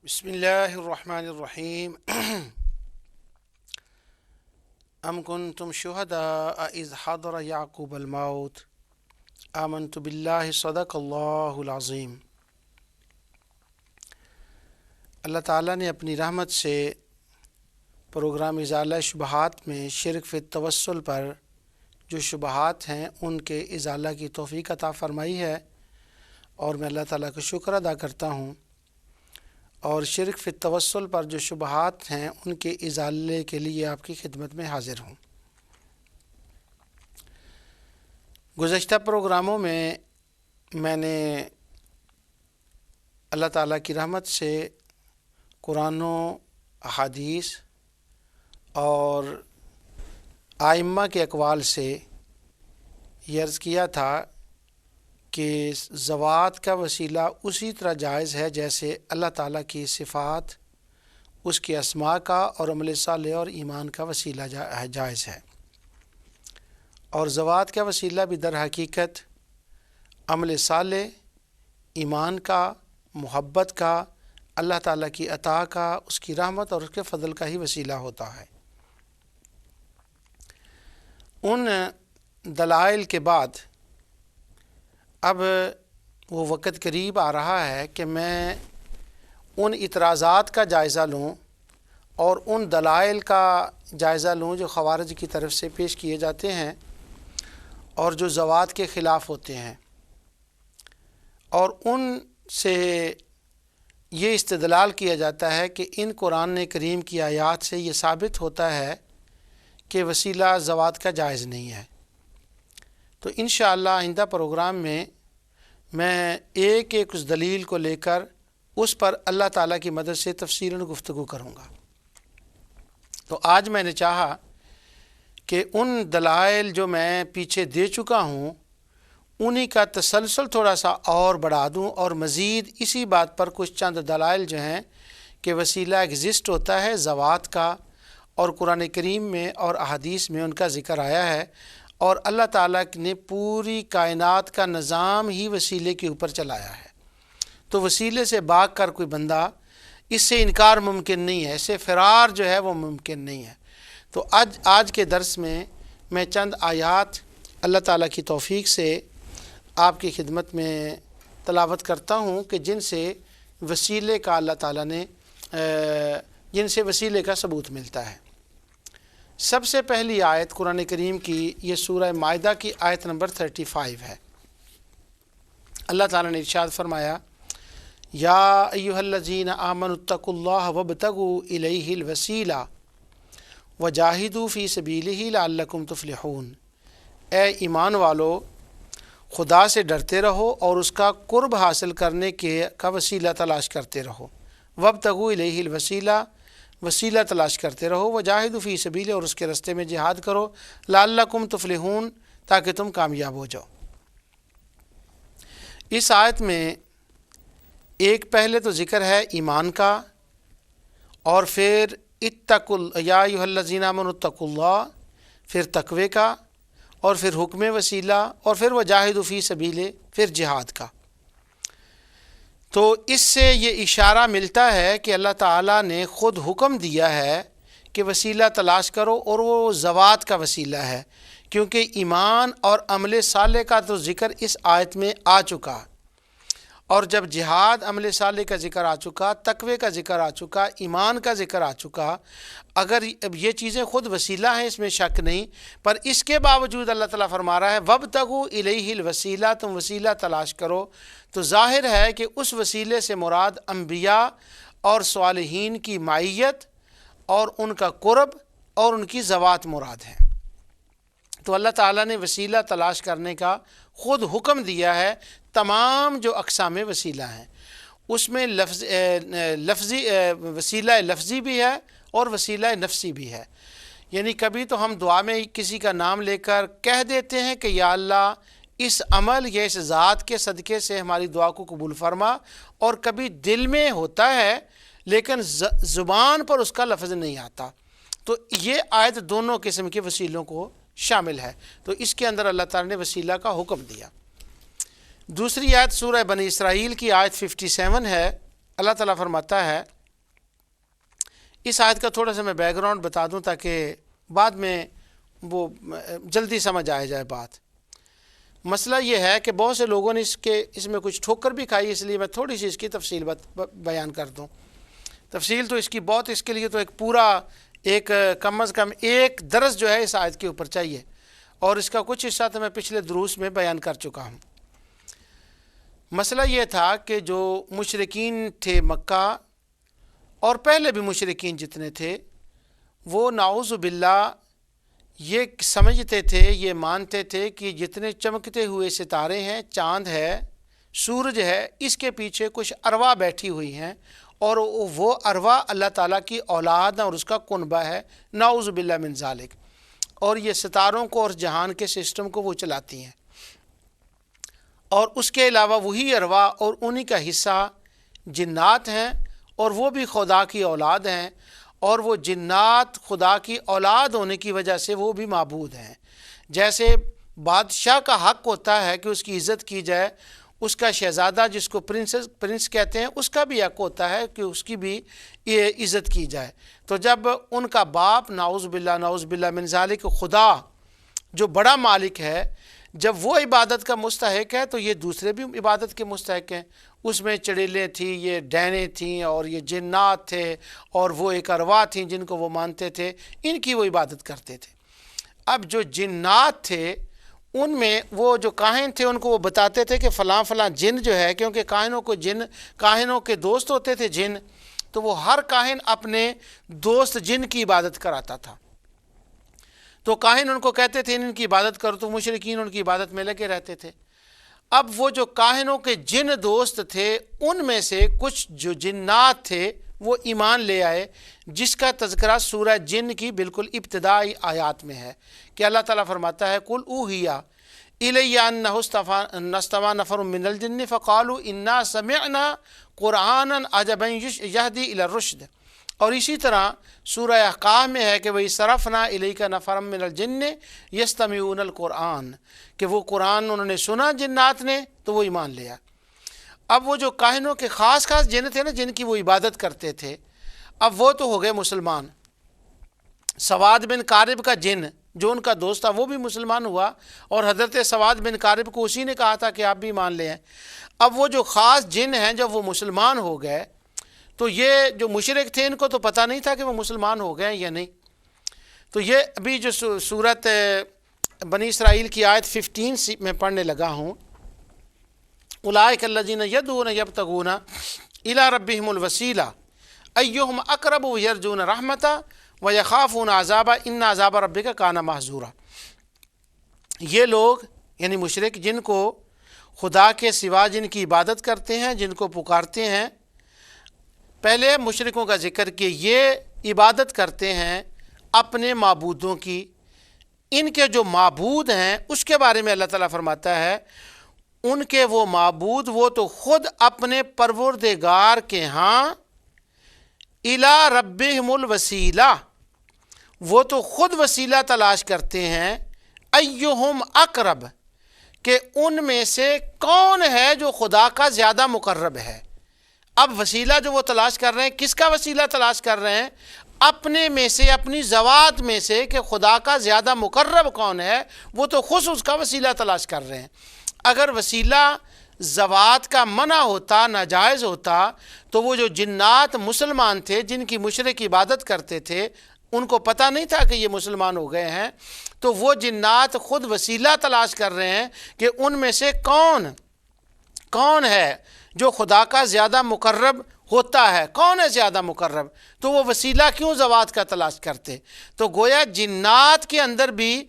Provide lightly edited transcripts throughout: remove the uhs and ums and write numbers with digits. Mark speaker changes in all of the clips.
Speaker 1: بسم الله الرحمن الرحيم أم كنتم شهداء إذ حضر يعقوب الموت آمنت بالله صدق اللہ العظیم۔ اللہ تعالیٰ نے اپنی رحمت سے پروگرام ازالہ شبہات میں شرک فی التوسل پر جو شبہات ہیں ان کے ازالہ کی توفیق عطا فرمائی ہے، اور میں اللہ تعالیٰ کا شکر ادا کرتا ہوں، اور شرک فی التوسل پر جو شبہات ہیں ان کے ازالے کے لیے آپ کی خدمت میں حاضر ہوں۔ گزشتہ پروگراموں میں نے اللہ تعالیٰ کی رحمت سے قرآن و احادیث اور ائمہ کے اقوال سے یہ عرض کیا تھا کہ زوات کا وسیلہ اسی طرح جائز ہے جیسے اللہ تعالیٰ کی صفات، اس کے اسماء کا اور عمل صالح اور ایمان کا وسیلہ جائز ہے، اور زوات کا وسیلہ بھی در حقیقت عمل صالح، ایمان کا، محبت کا، اللہ تعالیٰ کی عطا کا، اس کی رحمت اور اس کے فضل کا ہی وسیلہ ہوتا ہے۔ ان دلائل کے بعد اب وہ وقت قریب آ رہا ہے کہ میں ان اعتراضات کا جائزہ لوں اور ان دلائل کا جائزہ لوں جو خوارج کی طرف سے پیش کیے جاتے ہیں اور جو زوات کے خلاف ہوتے ہیں، اور ان سے یہ استدلال کیا جاتا ہے کہ ان قرآن کریم کی آیات سے یہ ثابت ہوتا ہے کہ وسیلہ زوات کا جائز نہیں ہے۔ تو انشاءاللہ آئندہ پروگرام میں ایک اس دلیل کو لے کر اس پر اللہ تعالیٰ کی مدد سے تفصیلاً گفتگو کروں گا۔ تو آج میں نے چاہا کہ ان دلائل جو میں پیچھے دے چکا ہوں انہی کا تسلسل تھوڑا سا اور بڑھا دوں، اور مزید اسی بات پر کچھ چند دلائل جو ہیں کہ وسیلہ ایگزسٹ ہوتا ہے زوات کا، اور قرآن کریم میں اور احادیث میں ان کا ذکر آیا ہے، اور اللہ تعالیٰ نے پوری کائنات کا نظام ہی وسیلے کے اوپر چلایا ہے۔ تو وسیلے سے بھاگ کر کوئی بندہ، اس سے انکار ممکن نہیں ہے، اس سے فرار جو ہے وہ ممکن نہیں ہے۔ تو آج کے درس میں چند آیات اللہ تعالیٰ کی توفیق سے آپ کی خدمت میں تلاوت کرتا ہوں کہ جن سے وسیلے کا اللہ تعالیٰ نے جن سے وسیلے کا ثبوت ملتا ہے۔ سب سے پہلی آیت قرآن کریم کی یہ سورہ مائدہ کی آیت نمبر 35 ہے۔ اللہ تعالیٰ نے ارشاد فرمایا، یا ایھا الذین آمنوا اتقوا اللہ وابتغوا الیہ الوسیلہ وجاہدوا فی سبیلہ لعلکم تفلحون۔ اے ایمان والو، خدا سے ڈرتے رہو اور اس کا قرب حاصل کرنے کا وسیلہ تلاش کرتے رہو۔ وابتغوا الیہ الوسیلہ، وسیلہ تلاش کرتے رہو، وجاہدوا فی سبیلہ، اور اس کے رستے میں جہاد کرو، لعلکم تفلحون، تاکہ تم کامیاب ہو جاؤ۔ اس آیت میں ایک پہلے تو ذکر ہے ایمان کا، اور پھر یا ایھا الذین آمنوا اتقوا اللہ، پھر تقوی کا، اور پھر حکم وسیلہ، اور پھر وجاہدوا فی سبیلہ، پھر جہاد کا۔ تو اس سے یہ اشارہ ملتا ہے کہ اللہ تعالیٰ نے خود حکم دیا ہے کہ وسیلہ تلاش کرو، اور وہ زوات کا وسیلہ ہے، کیونکہ ایمان اور عمل صالح کا تو ذکر اس آیت میں آ چکا، اور جب جہاد، عمل صالح کا ذکر آ چکا، تقوی کا ذکر آ چکا، ایمان کا ذکر آ چکا، اگر اب یہ چیزیں خود وسیلہ ہیں اس میں شک نہیں، پر اس کے باوجود اللہ تعالیٰ فرما رہا ہے وابتغوا الیہ الوسیلہ، تم وسیلہ تلاش کرو، تو ظاہر ہے کہ اس وسیلے سے مراد انبیاء اور صالحین کی معیت اور ان کا قرب اور ان کی زوات مراد ہیں۔ تو اللہ تعالیٰ نے وسیلہ تلاش کرنے کا خود حکم دیا ہے۔ تمام جو اقسام وسیلہ ہیں اس میں لفظی وسیلہ لفظی بھی ہے اور وسیلہ نفسی بھی ہے، یعنی کبھی تو ہم دعا میں کسی کا نام لے کر کہہ دیتے ہیں کہ یا اللہ اس عمل یا اس ذات کے صدقے سے ہماری دعا کو قبول فرما، اور کبھی دل میں ہوتا ہے لیکن زبان پر اس کا لفظ نہیں آتا۔ تو یہ آیت دونوں قسم کے وسیلوں کو شامل ہے، تو اس کے اندر اللہ تعالیٰ نے وسیلہ کا حکم دیا۔ دوسری آیت سورہ بنی اسرائیل کی آیت 57 ہے۔ اللہ تعالیٰ فرماتا ہے اس آیت کا تھوڑا سا میں بیک گراؤنڈ بتا دوں تاکہ بعد میں وہ جلدی سمجھ آ جائے بات۔ مسئلہ یہ ہے کہ بہت سے لوگوں نے اس میں کچھ ٹھوکر بھی کھائی، اس لیے میں تھوڑی سی اس کی تفصیل بیان کر دوں۔ تفصیل تو اس کی بہت، اس کے لیے تو ایک کم از کم ایک درس جو ہے اس آیت کے اوپر چاہیے، اور اس کا کچھ حصہ تو میں پچھلے دروس میں بیان کر چکا ہوں۔ مسئلہ یہ تھا کہ جو مشرکین تھے مکہ اور پہلے بھی مشرکین جتنے تھے، وہ نعوذ باللہ یہ سمجھتے تھے، یہ مانتے تھے کہ جتنے چمکتے ہوئے ستارے ہیں، چاند ہے، سورج ہے، اس کے پیچھے کچھ ارواح بیٹھی ہوئی ہیں، اور وہ ارواح اللہ تعالیٰ کی اولاد اور اس کا کنبہ ہے، نعوذ باللہ من ذالک، اور یہ ستاروں کو اور جہان کے سسٹم کو وہ چلاتی ہیں، اور اس کے علاوہ وہی ارواح اور انہی کا حصہ جنات ہیں، اور وہ بھی خدا کی اولاد ہیں، اور وہ جنات خدا کی اولاد ہونے کی وجہ سے وہ بھی معبود ہیں۔ جیسے بادشاہ کا حق ہوتا ہے کہ اس کی عزت کی جائے، اس کا شہزادہ جس کو پرنس کہتے ہیں، اس کا بھی حق ہوتا ہے کہ اس کی بھی عزت کی جائے۔ تو جب ان کا باپ نعوذ باللہ من ذالک خدا جو بڑا مالک ہے، جب وہ عبادت کا مستحق ہے تو یہ دوسرے بھی عبادت کے مستحق ہیں۔ اس میں چڑیلیں تھیں، یہ ڈینے تھیں، اور یہ جنات تھے، اور وہ ایک ارواح تھیں جن کو وہ مانتے تھے، ان کی وہ عبادت کرتے تھے۔ اب جو جنات تھے ان میں وہ جو کاہن تھے ان کو وہ بتاتے تھے کہ فلاں فلاں جن جو ہے، کیونکہ کاہنوں کے دوست ہوتے تھے جن، تو وہ ہر کاہن اپنے دوست جن کی عبادت کراتا تھا۔ تو کاہن ان کو کہتے تھے ان کی عبادت کرو، تو مشرکین ان کی عبادت میں لگے رہتے تھے۔ اب وہ جو کاہنوں کے جن دوست تھے ان میں سے کچھ جو جنات تھے وہ ایمان لے آئے، جس کا تذکرہ سورہ جن کی بالکل ابتدائی آیات میں ہے کہ اللہ تعالیٰ فرماتا ہے قُلْ أُوحِیَ إِلَيَّ أَنَّهُ اسْتَمَعَ نَفَرٌ مِّنَ الْجِنِّ فَقَالُوا إِنَّا سَمِعْنَا قُرْآنًا عَجَبًا يَهْدِي إِلَى الرُّشْدِ، اور اسی طرح سورہ احقاف میں ہے کہ وَإِذْ صَرَفْنَا إِلَيْكَ نَفَرًا مِّنَ الْجِنِّ يَسْتَمِعُونَ الْقُرْآنَ، کہ وہ قرآن انہوں نے سنا جنات نے تو وہ ایمان لیا۔ اب وہ جو کاہنوں کے خاص جن تھے نا، جن کی وہ عبادت کرتے تھے، اب وہ تو ہو گئے مسلمان۔ سواد بن قارب کا جن جو ان کا دوست تھا وہ بھی مسلمان ہوا، اور حضرت سواد بن قارب کو اسی نے کہا تھا کہ آپ بھی مان لیں۔ اب وہ جو خاص جن ہیں جب وہ مسلمان ہو گئے تو یہ جو مشرک تھے ان کو تو پتہ نہیں تھا کہ وہ مسلمان ہو گئے یا نہیں۔ تو یہ ابھی جو سورت بنی اسرائیل کی آیت 15 میں پڑھنے لگا ہوں، اولئک الذین یدعون یبتغون الی ربہم الوسیلہ ایہم اقرب یرجون رحمتہ ویخافون عذابہ ان عذاب ربک کان محذورا۔ یہ لوگ یعنی مشرک جن کو خدا کے سوا جن کی عبادت کرتے ہیں، جن کو پکارتے ہیں، پہلے مشرکوں کا ذکر کہ یہ عبادت کرتے ہیں اپنے معبودوں کی، ان کے جو معبود ہیں اس کے بارے میں اللہ تعالیٰ فرماتا ہے ان کے وہ معبود وہ تو خود اپنے پروردگار کے ہاں الی ربہم الوسیلہ، وہ تو خود وسیلہ تلاش کرتے ہیں، ایہم اقرب، کہ ان میں سے کون ہے جو خدا کا زیادہ مقرب ہے۔ اب وسیلہ جو وہ تلاش کر رہے ہیں، کس کا وسیلہ تلاش کر رہے ہیں؟ اپنے میں سے، اپنی ذوات میں سے، کہ خدا کا زیادہ مقرب کون ہے، وہ تو خود اس کا وسیلہ تلاش کر رہے ہیں۔ اگر وسیلہ ذوات کا منع ہوتا، ناجائز ہوتا، تو وہ جو جنات مسلمان تھے جن کی مشرک عبادت کرتے تھے ان کو پتہ نہیں تھا کہ یہ مسلمان ہو گئے ہیں، تو وہ جنات خود وسیلہ تلاش کر رہے ہیں کہ ان میں سے کون ہے جو خدا کا زیادہ مقرب ہوتا ہے، کون ہے زیادہ مقرب، تو وہ وسیلہ کیوں ذوات کا تلاش کرتے؟ تو گویا جنات کے اندر بھی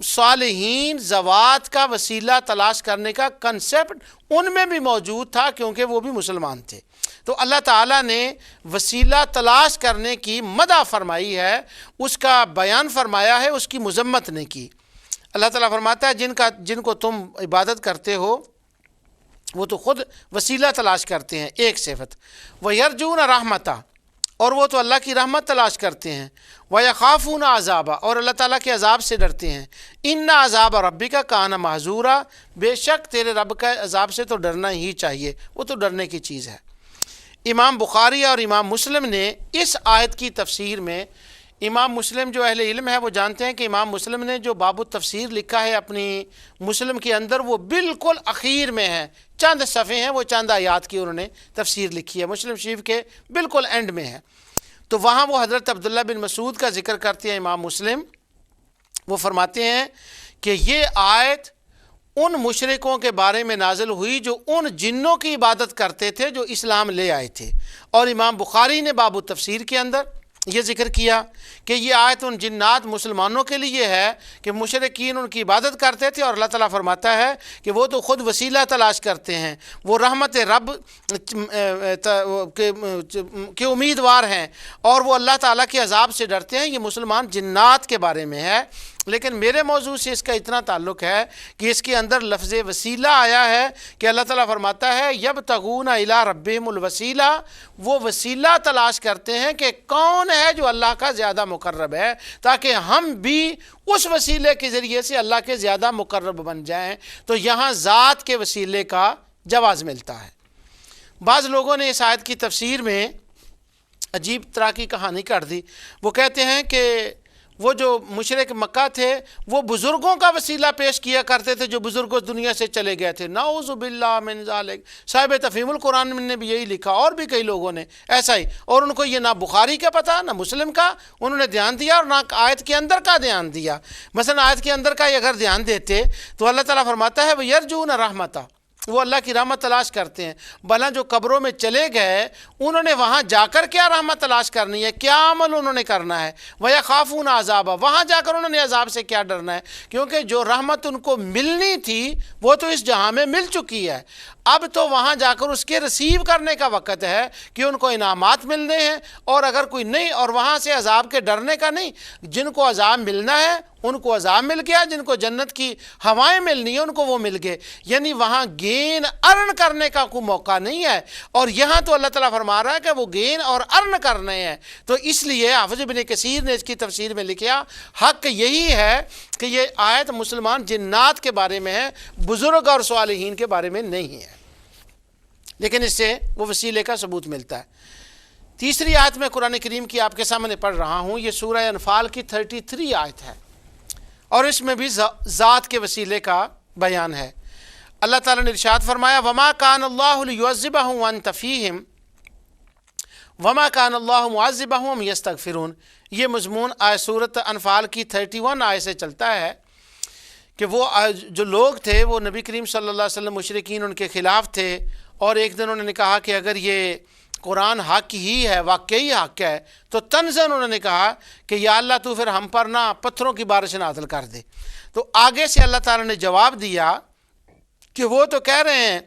Speaker 1: صالحین ذوات کا وسیلہ تلاش کرنے کا کنسپٹ ان میں بھی موجود تھا، کیونکہ وہ بھی مسلمان تھے۔ تو اللہ تعالیٰ نے وسیلہ تلاش کرنے کی مدح فرمائی ہے، اس کا بیان فرمایا ہے، اس کی مذمت نہیں کی۔ اللہ تعالیٰ فرماتا ہے جن کو تم عبادت کرتے ہو وہ تو خود وسیلہ تلاش کرتے ہیں، ایک صفت، وَيَرْجُونَ رَحْمَتَهُ، اور وہ تو اللہ کی رحمت تلاش کرتے ہیں، وَيَخَافُونَ عَذَابَهُ، اور اللہ تعالیٰ کے عذاب سے ڈرتے ہیں، إِنَّ عَذَابَ رَبِّكَ كَانَ مَحْذُورًا، بے شک تیرے رب کا عذاب سے تو ڈرنا ہی چاہیے، وہ تو ڈرنے کی چیز ہے۔ امام بخاری اور امام مسلم نے اس آیت کی تفسیر میں، امام مسلم جو اہل علم ہے وہ جانتے ہیں کہ امام مسلم نے جو باب التفسیر لکھا ہے اپنی مسلم کے اندر، وہ بالکل اخیر میں ہے، چند صفحے ہیں، وہ چند آیات کی انہوں نے تفسیر لکھی ہے، مسلم شریف کے بالکل اینڈ میں ہے۔ تو وہاں وہ حضرت عبداللہ بن مسعود کا ذکر کرتے ہیں امام مسلم، وہ فرماتے ہیں کہ یہ آیت ان مشرکوں کے بارے میں نازل ہوئی جو ان جنوں کی عبادت کرتے تھے جو اسلام لے آئے تھے، اور امام بخاری نے باب التفسیر کے اندر یہ ذکر کیا کہ یہ آیت ان جنات مسلمانوں کے لیے ہے کہ مشرکین ان کی عبادت کرتے تھے، اور اللہ تعالیٰ فرماتا ہے کہ وہ تو خود وسیلہ تلاش کرتے ہیں، وہ رحمت رب کے امیدوار ہیں، اور وہ اللہ تعالیٰ کے عذاب سے ڈرتے ہیں۔ یہ مسلمان جنات کے بارے میں ہے، لیکن میرے موضوع سے اس کا اتنا تعلق ہے کہ اس کے اندر لفظ وسیلہ آیا ہے کہ اللہ تعالیٰ فرماتا ہے یبتغون الی ربہم الوسیلہ، وہ وسیلہ تلاش کرتے ہیں کہ کون ہے جو اللہ کا زیادہ مقرب ہے، تاکہ ہم بھی اس وسیلے کے ذریعے سے اللہ کے زیادہ مقرب بن جائیں۔ تو یہاں ذات کے وسیلے کا جواز ملتا ہے۔ بعض لوگوں نے اس آیت کی تفسیر میں عجیب طرح کی کہانی کر دی، وہ کہتے ہیں کہ وہ جو مشرک مکہ تھے وہ بزرگوں کا وسیلہ پیش کیا کرتے تھے جو بزرگوں دنیا سے چلے گئے تھے، نعوذ باللہ من ذالک۔ صاحب تفہیم القرآن نے بھی یہی لکھا، اور بھی کئی لوگوں نے ایسا ہی، اور ان کو یہ نہ بخاری کا پتہ نہ مسلم کا انہوں نے دھیان دیا، اور نہ آیت کے اندر کا دھیان دیا۔ مثلا آیت کے اندر کا اگر دھیان دیتے تو اللہ تعالیٰ فرماتا ہے وَيَرْجُونَ رَحْمَتَهُ، وہ اللہ کی رحمت تلاش کرتے ہیں۔ بھلا جو قبروں میں چلے گئے انہوں نے وہاں جا کر کیا رحمت تلاش کرنی ہے، کیا عمل انہوں نے کرنا ہے؟ وَيَخَافُونَ عَذَابَهُ، وہاں جا کر انہوں نے عذاب سے کیا ڈرنا ہے؟ کیونکہ جو رحمت ان کو ملنی تھی وہ تو اس جہاں میں مل چکی ہے، اب تو وہاں جا کر اس کے ریسیو کرنے کا وقت ہے کہ ان کو انعامات ملنے ہیں، اور اگر کوئی نہیں، اور وہاں سے عذاب کے ڈرنے کا نہیں۔ جن کو عذاب ملنا ہے ان کو عذاب مل گیا، جن کو جنت کی ہوائیں ملنی ہیں ان کو وہ مل گئے، یعنی وہاں گین ارن کرنے کا کوئی موقع نہیں ہے۔ اور یہاں تو اللہ تعالیٰ فرما رہا ہے کہ وہ گین اور ارن کرنے ہیں۔ تو اس لیے حافظ ابن کثیر نے اس کی تفسیر میں لکھا حق یہی ہے کہ یہ آیت مسلمان جنات کے بارے میں ہے، بزرگ اور صالحین کے بارے میں نہیں ہے، لیکن اس سے وہ وسیلے کا ثبوت ملتا ہے۔ تیسری آیت میں قرآن کریم کی آپ کے سامنے پڑھ رہا ہوں، یہ سورہ انفال کی 33 آیت ہے، اور اس میں بھی ذات کے وسیلے کا بیان ہے۔ اللہ تعالیٰ نے ارشاد فرمایا وَمَا كَانَ اللَّهُ لِيُعَذِّبَهُمْ وَأَنْتَ فِيهِمْ وَمَا كَانَ اللَّهُ مُعَذِّبَهُمْ وَهُمْ يَسْتَغْفِرُونَ۔ یہ مضمون سورۃ انفال کی 31 آیت سے چلتا ہے کہ وہ جو لوگ تھے وہ نبی کریم صلی اللہ علیہ وسلم مشرکین ان کے خلاف تھے، اور ایک دن انہوں نے کہا کہ اگر یہ قرآن حق ہی ہے، واقعی حق ہے، تو تنزن انہوں نے کہا کہ یا اللہ تو پھر ہم پر نہ پتھروں کی بارش نازل کر دے۔ تو آگے سے اللہ تعالیٰ نے جواب دیا کہ وہ تو کہہ رہے ہیں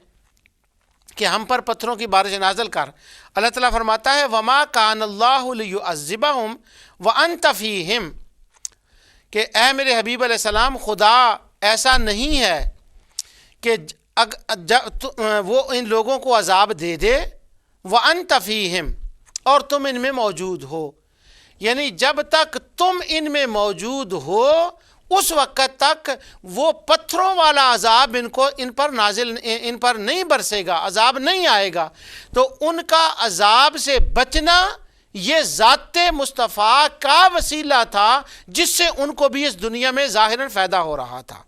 Speaker 1: کہ ہم پر پتھروں کی بارش نازل کر۔ اللہ تعالیٰ فرماتا ہے وَمَا كَانَ اللَّهُ لِيُعَذِّبَهُمْ وَأَنْتَ فِيهِمْ، کہ اے میرے حبیب علیہ السلام خدا ایسا نہیں ہے کہ وہ ان لوگوں کو عذاب دے دے وَأَنْتَ فِيهِمْ، اور تم ان میں موجود ہو، یعنی جب تک تم ان میں موجود ہو اس وقت تک وہ پتھروں والا عذاب ان پر نہیں برسے گا، عذاب نہیں آئے گا۔ تو ان کا عذاب سے بچنا یہ ذات مصطفیٰ کا وسیلہ تھا جس سے ان کو بھی اس دنیا میں ظاہراً فائدہ ہو رہا تھا۔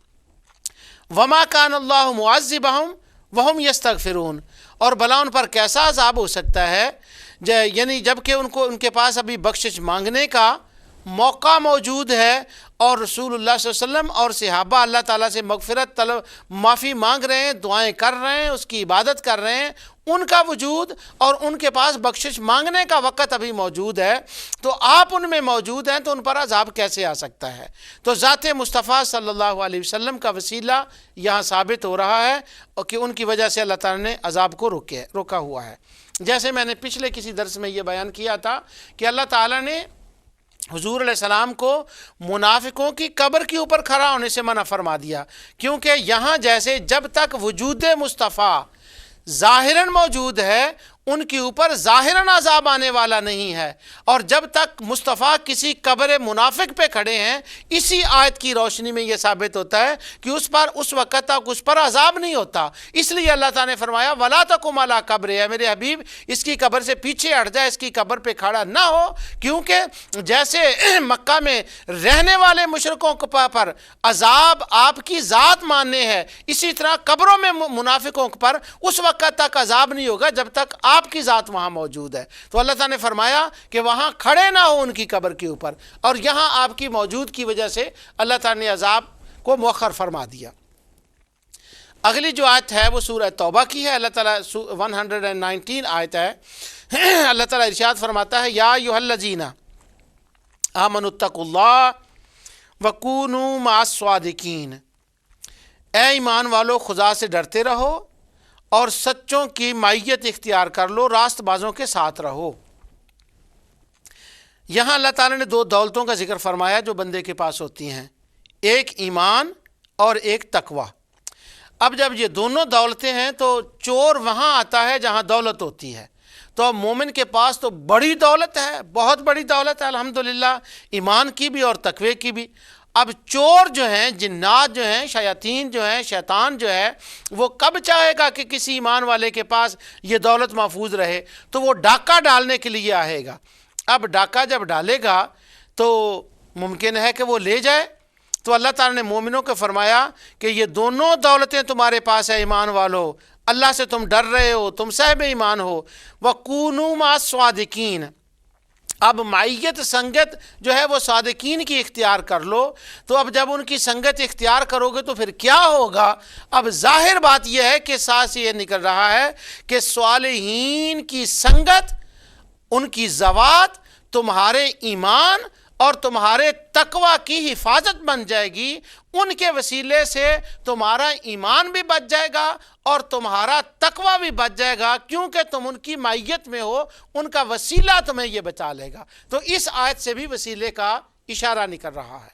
Speaker 1: وَمَا كَانَ اللَّهُ مُعَذِّبَهُمْ وَهُمْ يَسْتَغْفِرُونَ، اور بھلا ان پر کیسا عذاب ہو سکتا ہے یعنی جب کہ ان کے پاس ابھی بخشش مانگنے کا موقع موجود ہے، اور رسول اللہ صلی اللہ علیہ وسلم اور صحابہ اللہ تعالیٰ سے مغفرت معافی مانگ رہے ہیں، دعائیں کر رہے ہیں، اس کی عبادت کر رہے ہیں، ان کا وجود اور ان کے پاس بخشش مانگنے کا وقت ابھی موجود ہے، تو آپ ان میں موجود ہیں تو ان پر عذاب کیسے آ سکتا ہے؟ تو ذات مصطفیٰ صلی اللہ علیہ وسلم کا وسیلہ یہاں ثابت ہو رہا ہے کہ ان کی وجہ سے اللہ تعالیٰ نے عذاب کو روکا ہوا ہے۔ جیسے میں نے پچھلے کسی درس میں یہ بیان کیا تھا کہ اللہ تعالیٰ نے حضور علیہ السلام کو منافقوں کی قبر کے اوپر کھڑا ہونے سے منع فرما دیا، کیونکہ یہاں جیسے جب تک وجود مصطفیٰ ظاہراً موجود ہے ان کے اوپر ظاہراً عذاب آنے والا نہیں ہے، اور جب تک مصطفیٰ کسی قبر منافق پہ کھڑے ہیں، اسی آیت کی روشنی میں یہ ثابت ہوتا ہے کہ اس وقت تک اس پر عذاب نہیں ہوتا۔ اس لیے اللہ تعالیٰ نے فرمایا وَلَا تَقُمْ عَلَىٰ قَبْرِهِ، ہے میرے حبیب اس کی قبر سے پیچھے ہٹ جائے، اس کی قبر پہ کھڑا نہ ہو، کیونکہ جیسے مکہ میں رہنے والے مشرکوں پر عذاب آپ کی ذات ماننے ہے، اسی طرح قبروں میں منافقوں پر اس وقت تک عذاب نہیں ہوگا جب تک آپ کی ذات وہاں موجود ہے۔ تو اللہ تعالیٰ نے فرمایا کہ وہاں کھڑے نہ ہو ان کی قبر کے اوپر، اور یہاں آپ کی موجود کی وجہ سے اللہ تعالیٰ نے عذاب کو مؤخر فرما دیا۔ اگلی جو آیت ہے وہ سورہ توبہ کی ہے، اللہ تعالیٰ 119 آیت ہے، اللہ تعالیٰ ارشاد فرماتا ہے یا ایھا الذین آمنوا اتقوا اللہ وکونوا مع الصادقین، اے ایمان والو خدا سے ڈرتے رہو اور سچوں کی معیت اختیار کر لو، راست بازوں کے ساتھ رہو۔ یہاں اللہ تعالیٰ نے دو دولتوں کا ذکر فرمایا جو بندے کے پاس ہوتی ہیں، ایک ایمان اور ایک تقوی۔ اب جب یہ دونوں دولتیں ہیں تو چور وہاں آتا ہے جہاں دولت ہوتی ہے، تو اب مومن کے پاس تو بڑی دولت ہے، بہت بڑی دولت ہے الحمدللہ، ایمان کی بھی اور تقوی کی بھی۔ اب چور جو ہیں، جنات جو ہیں، شیاطین جو ہیں، شیطان جو ہے، وہ کب چاہے گا کہ کسی ایمان والے کے پاس یہ دولت محفوظ رہے؟ تو وہ ڈاکہ ڈالنے کے لیے آئے گا۔ اب ڈاکہ جب ڈالے گا تو ممکن ہے کہ وہ لے جائے، تو اللہ تعالیٰ نے مومنوں کو فرمایا کہ یہ دونوں دولتیں تمہارے پاس ہے ایمان والو، اللہ سے تم ڈر رہے ہو، تم صاحب ایمان ہو، وَكُونُوا مَعَ الصَّادِقِينَ، اب معیت سنگت جو ہے وہ صادقین کی اختیار کر لو۔ تو اب جب ان کی سنگت اختیار کرو گے تو پھر کیا ہوگا؟ اب ظاہر بات یہ ہے کہ ساتھ سے یہ نکل رہا ہے کہ صالحین کی سنگت، ان کی ذوات تمہارے ایمان اور تمہارے تقوی کی حفاظت بن جائے گی، ان کے وسیلے سے تمہارا ایمان بھی بچ جائے گا اور تمہارا تقوی بھی بچ جائے گا، کیونکہ تم ان کی معیت میں ہو، ان کا وسیلہ تمہیں یہ بچا لے گا۔ تو اس آیت سے بھی وسیلے کا اشارہ نکل رہا ہے۔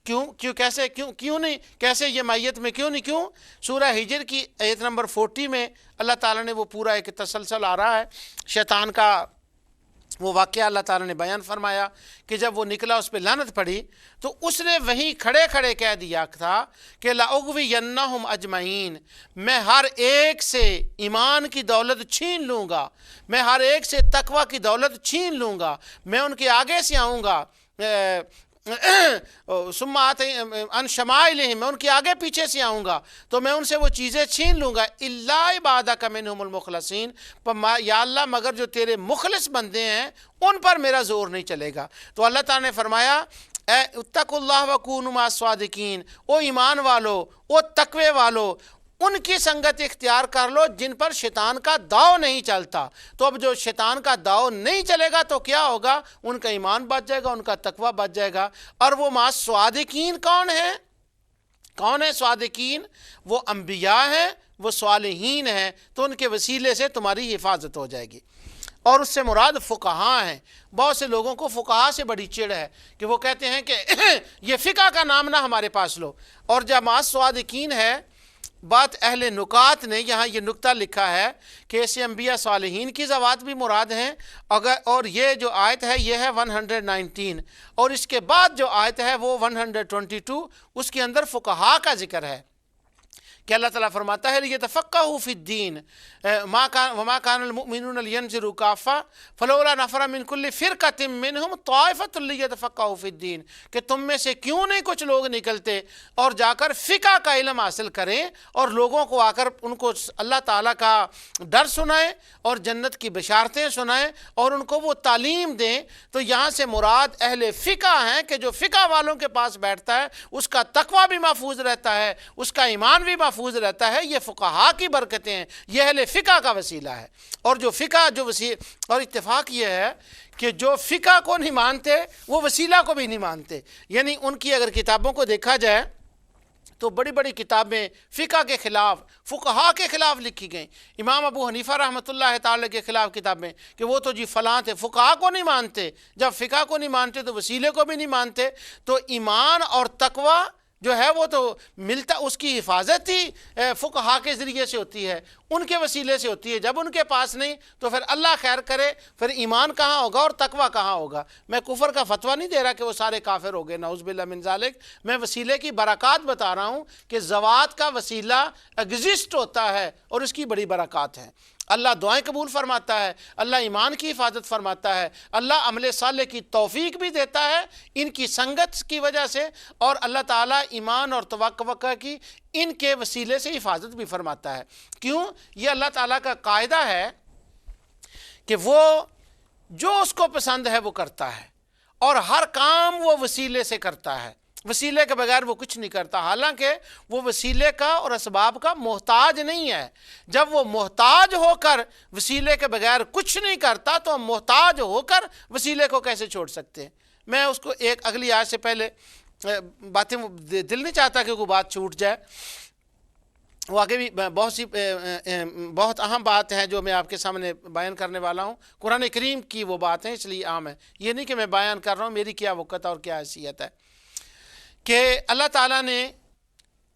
Speaker 1: کیوں نہیں، کیسے یہ معیت میں کیوں نہیں؟ کیوں؟ سورہ ہجر کی آیت نمبر 40 میں اللہ تعالیٰ نے وہ پورا ایک تسلسل آ رہا ہے، شیطان کا وہ واقعہ اللہ تعالیٰ نے بیان فرمایا کہ جب وہ نکلا اس پہ لعنت پڑی تو اس نے وہیں کھڑے کھڑے کہہ دیا تھا کہ لَأُغْوِيَنَّهُمْ أَجْمَعِينَ، میں ہر ایک سے ایمان کی دولت چھین لوں گا، میں ہر ایک سے تقوی کی دولت چھین لوں گا، میں ان کے آگے سے آؤں گا، ثم عن شمائلہم، میں ان کے آگے پیچھے سے آؤں گا تو میں ان سے وہ چیزیں چھین لوں گا، الا عبادک منہم المخلصین، یا اللہ مگر جو تیرے مخلص بندے ہیں ان پر میرا زور نہیں چلے گا۔ تو اللہ تعالیٰ نے فرمایا اے اتقوا اللہ وکونوا مع الصادقین، او ایمان والو، او تقوی والو، ان کی سنگت اختیار کر لو جن پر شیطان کا داؤ نہیں چلتا۔ تو اب جو شیطان کا داؤ نہیں چلے گا تو کیا ہوگا؟ ان کا ایمان بچ جائے گا، ان کا تقوی بچ جائے گا۔ اور وہ مع الصادقین کون ہیں؟ کون ہے صادقین؟ وہ انبیاء ہیں، وہ صالحین ہیں، تو ان کے وسیلے سے تمہاری حفاظت ہو جائے گی۔ اور اس سے مراد فقہاء ہیں۔ بہت سے لوگوں کو فقہاء سے بڑی چڑ ہے کہ وہ کہتے ہیں کہ یہ فقہ کا نام نہ ہمارے پاس لو، اور جب مع الصادقین ہے، بات اہل نکات نے یہاں یہ نکتہ لکھا ہے کہ ایسے انبیاء صالحین کی ذوات بھی مراد ہیں، اور یہ جو آیت ہے یہ ہے 119، اور اس کے بعد جو آیت ہے وہ 122، اس کے اندر فقہاء کا ذکر ہے کہ اللہ تعالیٰ فرماتا ہے لِيَتَفَقَّهُوا فِي الدِّينِ وَمَا كَانَ الْمُؤْمِنُونَ لِيَنْفِرُوا كَافَّةً فَلَوْلَا نَفَرَ مِنْ كُلِّ فِرْقَةٍ مِّنْهُمْ طَائِفَةٌ لِيَتَفَقَّهُوا فِي الدِّينِ، کہ تم میں سے کیوں نہیں کچھ لوگ نکلتے اور جا کر فقہ کا علم حاصل کریں اور لوگوں کو آ کر ان کو اللہ تعالیٰ کا ڈر سنائیں اور جنت کی بشارتیں سنائیں اور ان کو وہ تعلیم دیں۔ تو یہاں سے مراد اہل فقہ ہیں کہ جو فقہ والوں کے پاس بیٹھتا ہے اس کا تقوی بھی محفوظ رہتا ہے، اس کا ایمان بھی محفوظ رہتا ہے۔ یہ فقہاء کی برکتیں ہیں، یہ اہل فقہ کا وسیلہ ہے۔ اور جو فقہ اور اتفاق یہ ہے کہ جو فقہ کو نہیں مانتے وہ وسیلہ کو بھی نہیں مانتے، یعنی ان کی اگر کتابوں کو دیکھا جائے تو بڑی بڑی کتابیں فقہ کے خلاف، فقہاء کے خلاف لکھی گئیں۔ امام ابو حنیفہ رحمۃ اللہ تعالی کے خلاف کتابیں کہ وہ تو جی فلاں تھے، فقہاء کو نہیں مانتے۔ جب فقہ کو نہیں مانتے تو وسیلے کو بھی نہیں مانتے۔ تو ایمان اور تقوی جو ہے وہ تو ملتا، اس کی حفاظت ہی فقہا کے ذریعے سے ہوتی ہے، ان کے وسیلے سے ہوتی ہے۔ جب ان کے پاس نہیں تو پھر اللہ خیر کرے، پھر ایمان کہاں ہوگا اور تقوی کہاں ہوگا؟ میں کفر کا فتویٰ نہیں دے رہا کہ وہ سارے کافر ہو گئے، نعوذ باللہ من ذالک، میں وسیلے کی برکات بتا رہا ہوں کہ زوات کا وسیلہ ایگزسٹ ہوتا ہے اور اس کی بڑی برکات ہے۔ اللہ دعائیں قبول فرماتا ہے، اللہ ایمان کی حفاظت فرماتا ہے، اللہ عمل صالح کی توفیق بھی دیتا ہے ان کی سنگت کی وجہ سے، اور اللہ تعالیٰ ایمان اور توقع کی ان کے وسیلے سے حفاظت بھی فرماتا ہے۔ کیوں؟ یہ اللہ تعالیٰ کا قاعدہ ہے کہ وہ جو اس کو پسند ہے وہ کرتا ہے، اور ہر کام وہ وسیلے سے کرتا ہے، وسیلے کے بغیر وہ کچھ نہیں کرتا، حالانکہ وہ وسیلے کا اور اسباب کا محتاج نہیں ہے۔ جب وہ محتاج ہو کر وسیلے کے بغیر کچھ نہیں کرتا تو ہم محتاج ہو کر وسیلے کو کیسے چھوڑ سکتے ہیں؟ میں اس کو ایک اگلی آیت سے پہلے باتیں، دل نہیں چاہتا کہ کوئی بات چھوٹ جائے، وہ آگے بھی بہت اہم بات ہے جو میں آپ کے سامنے بیان کرنے والا ہوں، قرآن کریم کی وہ بات ہے، اس لیے عام ہے، یہ نہیں کہ میں بیان کر رہا ہوں میری کیا وقت اور کیا حیثیت ہے، کہ اللہ تعالیٰ نے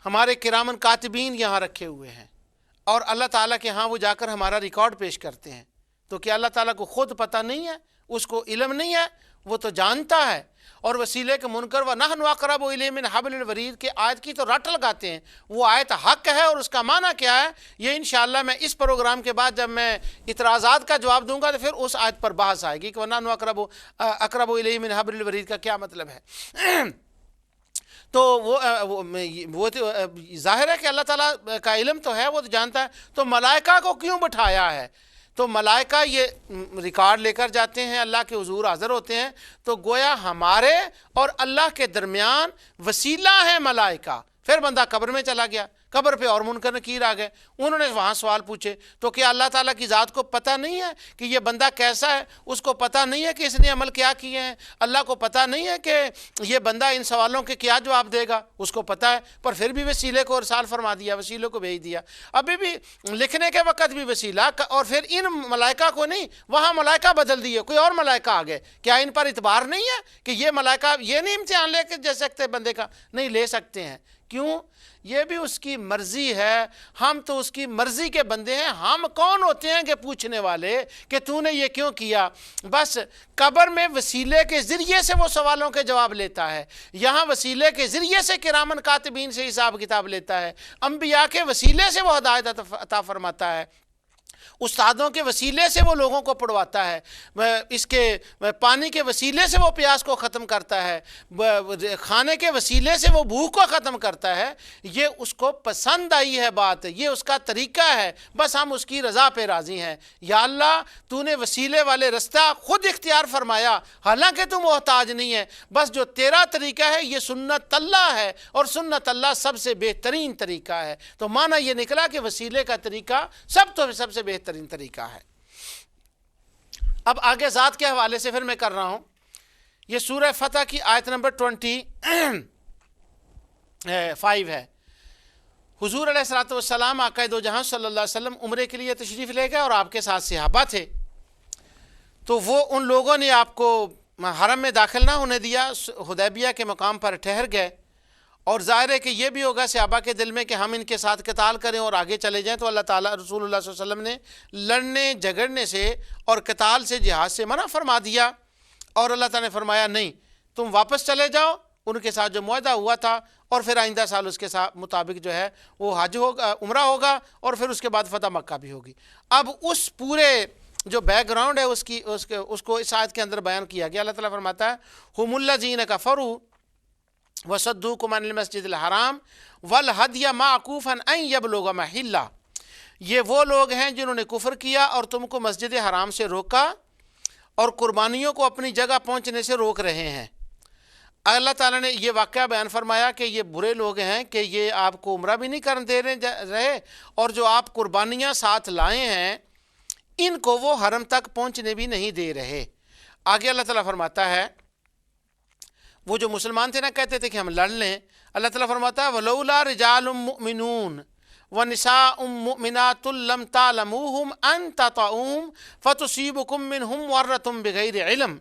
Speaker 1: ہمارے کرامن کاتبین یہاں رکھے ہوئے ہیں، اور اللہ تعالیٰ کے ہاں وہ جا کر ہمارا ریکارڈ پیش کرتے ہیں۔ تو کیا اللہ تعالیٰ کو خود پتہ نہیں ہے؟ اس کو علم نہیں ہے؟ وہ تو جانتا ہے۔ اور وسیلے کے منکر وَنَحْنُ أَقْرَبُ إِلَيْهِ مِنْ حَبْلِ الْوَرِيدِ کے آیت کی تو رٹ لگاتے ہیں، وہ آیت حق ہے اور اس کا معنی کیا ہے، یہ انشاءاللہ میں اس پروگرام کے بعد جب میں اعتراضات کا جواب دوں گا تو پھر اس آیت پر بحث آئے گی کہ وَنَحْنُ أَقْرَبُ إِلَيْهِ مِنْ حَبْلِ الْوَرِيدِ کا کیا مطلب ہے۔ تو وہ تو ظاہر ہے کہ اللہ تعالیٰ کا علم تو ہے، وہ تو جانتا ہے، تو ملائکہ کو کیوں بٹھایا ہے؟ تو ملائکہ یہ ریکارڈ لے کر جاتے ہیں، اللہ کے حضور حاضر ہوتے ہیں، تو گویا ہمارے اور اللہ کے درمیان وسیلہ ہے ملائکہ۔ پھر بندہ قبر میں چلا گیا، قبر پہ اور منکر نکیر آ گئے، انہوں نے وہاں سوال پوچھے، تو کیا اللہ تعالیٰ کی ذات کو پتہ نہیں ہے کہ یہ بندہ کیسا ہے؟ اس کو پتہ نہیں ہے کہ اس نے عمل کیا کیے ہیں؟ اللہ کو پتہ نہیں ہے کہ یہ بندہ ان سوالوں کے کیا جواب دے گا؟ اس کو پتہ ہے، پر پھر بھی وسیلے کو ارسال فرما دیا، وسیلے کو بھیج دیا۔ ابھی بھی لکھنے کے وقت بھی وسیلہ، اور پھر ان ملائکہ کو نہیں، وہاں ملائکہ بدل دیے، کوئی اور ملائکہ آ گئے۔ کیا ان پر اعتبار نہیں ہے کہ یہ ملائکہ یہ نہیں امتحان لے کے سکتے بندے کا؟ نہیں لے سکتے ہیں۔ کیوں؟ یہ بھی اس کی مرضی ہے، ہم تو اس کی مرضی کے بندے ہیں، ہم کون ہوتے ہیں کہ پوچھنے والے کہ تو نے یہ کیوں کیا؟ بس قبر میں وسیلے کے ذریعے سے وہ سوالوں کے جواب لیتا ہے، یہاں وسیلے کے ذریعے سے کرامن کاتبین سے حساب کتاب لیتا ہے، انبیاء کے وسیلے سے وہ ہدایت عطا فرماتا ہے، استادوں کے وسیلے سے وہ لوگوں کو پڑھواتا ہے، اس کے پانی کے وسیلے سے وہ پیاس کو ختم کرتا ہے، کھانے کے وسیلے سے وہ بھوک کو ختم کرتا ہے۔ یہ اس کو پسند آئی ہے بات، یہ اس کا طریقہ ہے، بس ہم اس کی رضا پہ راضی ہیں۔ یا اللہ تو نے وسیلے والے رستہ خود اختیار فرمایا، حالانکہ تو محتاج نہیں ہے، بس جو تیرا طریقہ ہے یہ سنت اللہ ہے، اور سنت اللہ سب سے بہترین طریقہ ہے۔ تو معنی یہ نکلا کہ وسیلے کا طریقہ سب سے بہترین طریقہ ہے۔ اب آگے ذات کے حوالے سے پھر میں کر رہا ہوں، یہ سورہ فتح کی آیت نمبر 25 ہے۔ حضور علیہ السلام آقا دو جہاں صلی اللہ علیہ وسلم عمرے کے لیے تشریف لے گئے اور آپ کے ساتھ صحابہ تھے، تو وہ ان لوگوں نے آپ کو حرم میں داخل نہ ہونے دیا، حدیبیہ کے مقام پر ٹھہر گئے، اور ظاہر ہے کہ یہ بھی ہوگا صحابہ کے دل میں کہ ہم ان کے ساتھ قتال کریں اور آگے چلے جائیں، تو اللہ تعالیٰ رسول اللہ صلی اللہ علیہ وسلم نے لڑنے جھگڑنے سے اور قتال سے، جہاد سے منع فرما دیا، اور اللہ تعالیٰ نے فرمایا نہیں، تم واپس چلے جاؤ، ان کے ساتھ جو معاہدہ ہوا تھا، اور پھر آئندہ سال اس کے ساتھ مطابق جو ہے وہ حج ہوگا، عمرہ ہوگا، اور پھر اس کے بعد فتح مکہ بھی ہوگی۔ اب اس پورے جو بیک گراؤنڈ ہے اس کو اس آیت کے اندر بیان کیا گیا۔ اللہ تعالیٰ فرماتا ہے ہم الذین کفروا وصدوکم عن المسجد الحرام والہدی معکوفا ان یبلغ محلہ، یہ وہ لوگ ہیں جنہوں نے کفر کیا اور تم کو مسجد حرام سے روکا اور قربانیوں کو اپنی جگہ پہنچنے سے روک رہے ہیں۔ اللہ تعالیٰ نے یہ واقعہ بیان فرمایا کہ یہ برے لوگ ہیں کہ یہ آپ کو عمرہ بھی نہیں کرنے دے رہے، اور جو آپ قربانیاں ساتھ لائے ہیں ان کو وہ حرم تک پہنچنے بھی نہیں دے رہے۔ آگے اللہ تعالیٰ فرماتا ہے، وہ جو مسلمان تھے نا کہتے تھے کہ ہم لڑ لیں، اللہ تعالیٰ فرماتا ہے وَلَوْلَا رِجَالٌ مُؤْمِنُونَ وَنِسَاءٌ مُؤْمِنَاتٌ لَمْ تَعْلَمُوهُمْ أَن تَطَئُوهُمْ فَتُصِيبُكُم مِّنْهُمْ مَعَرَّةٌ بِغَيْرِ علم،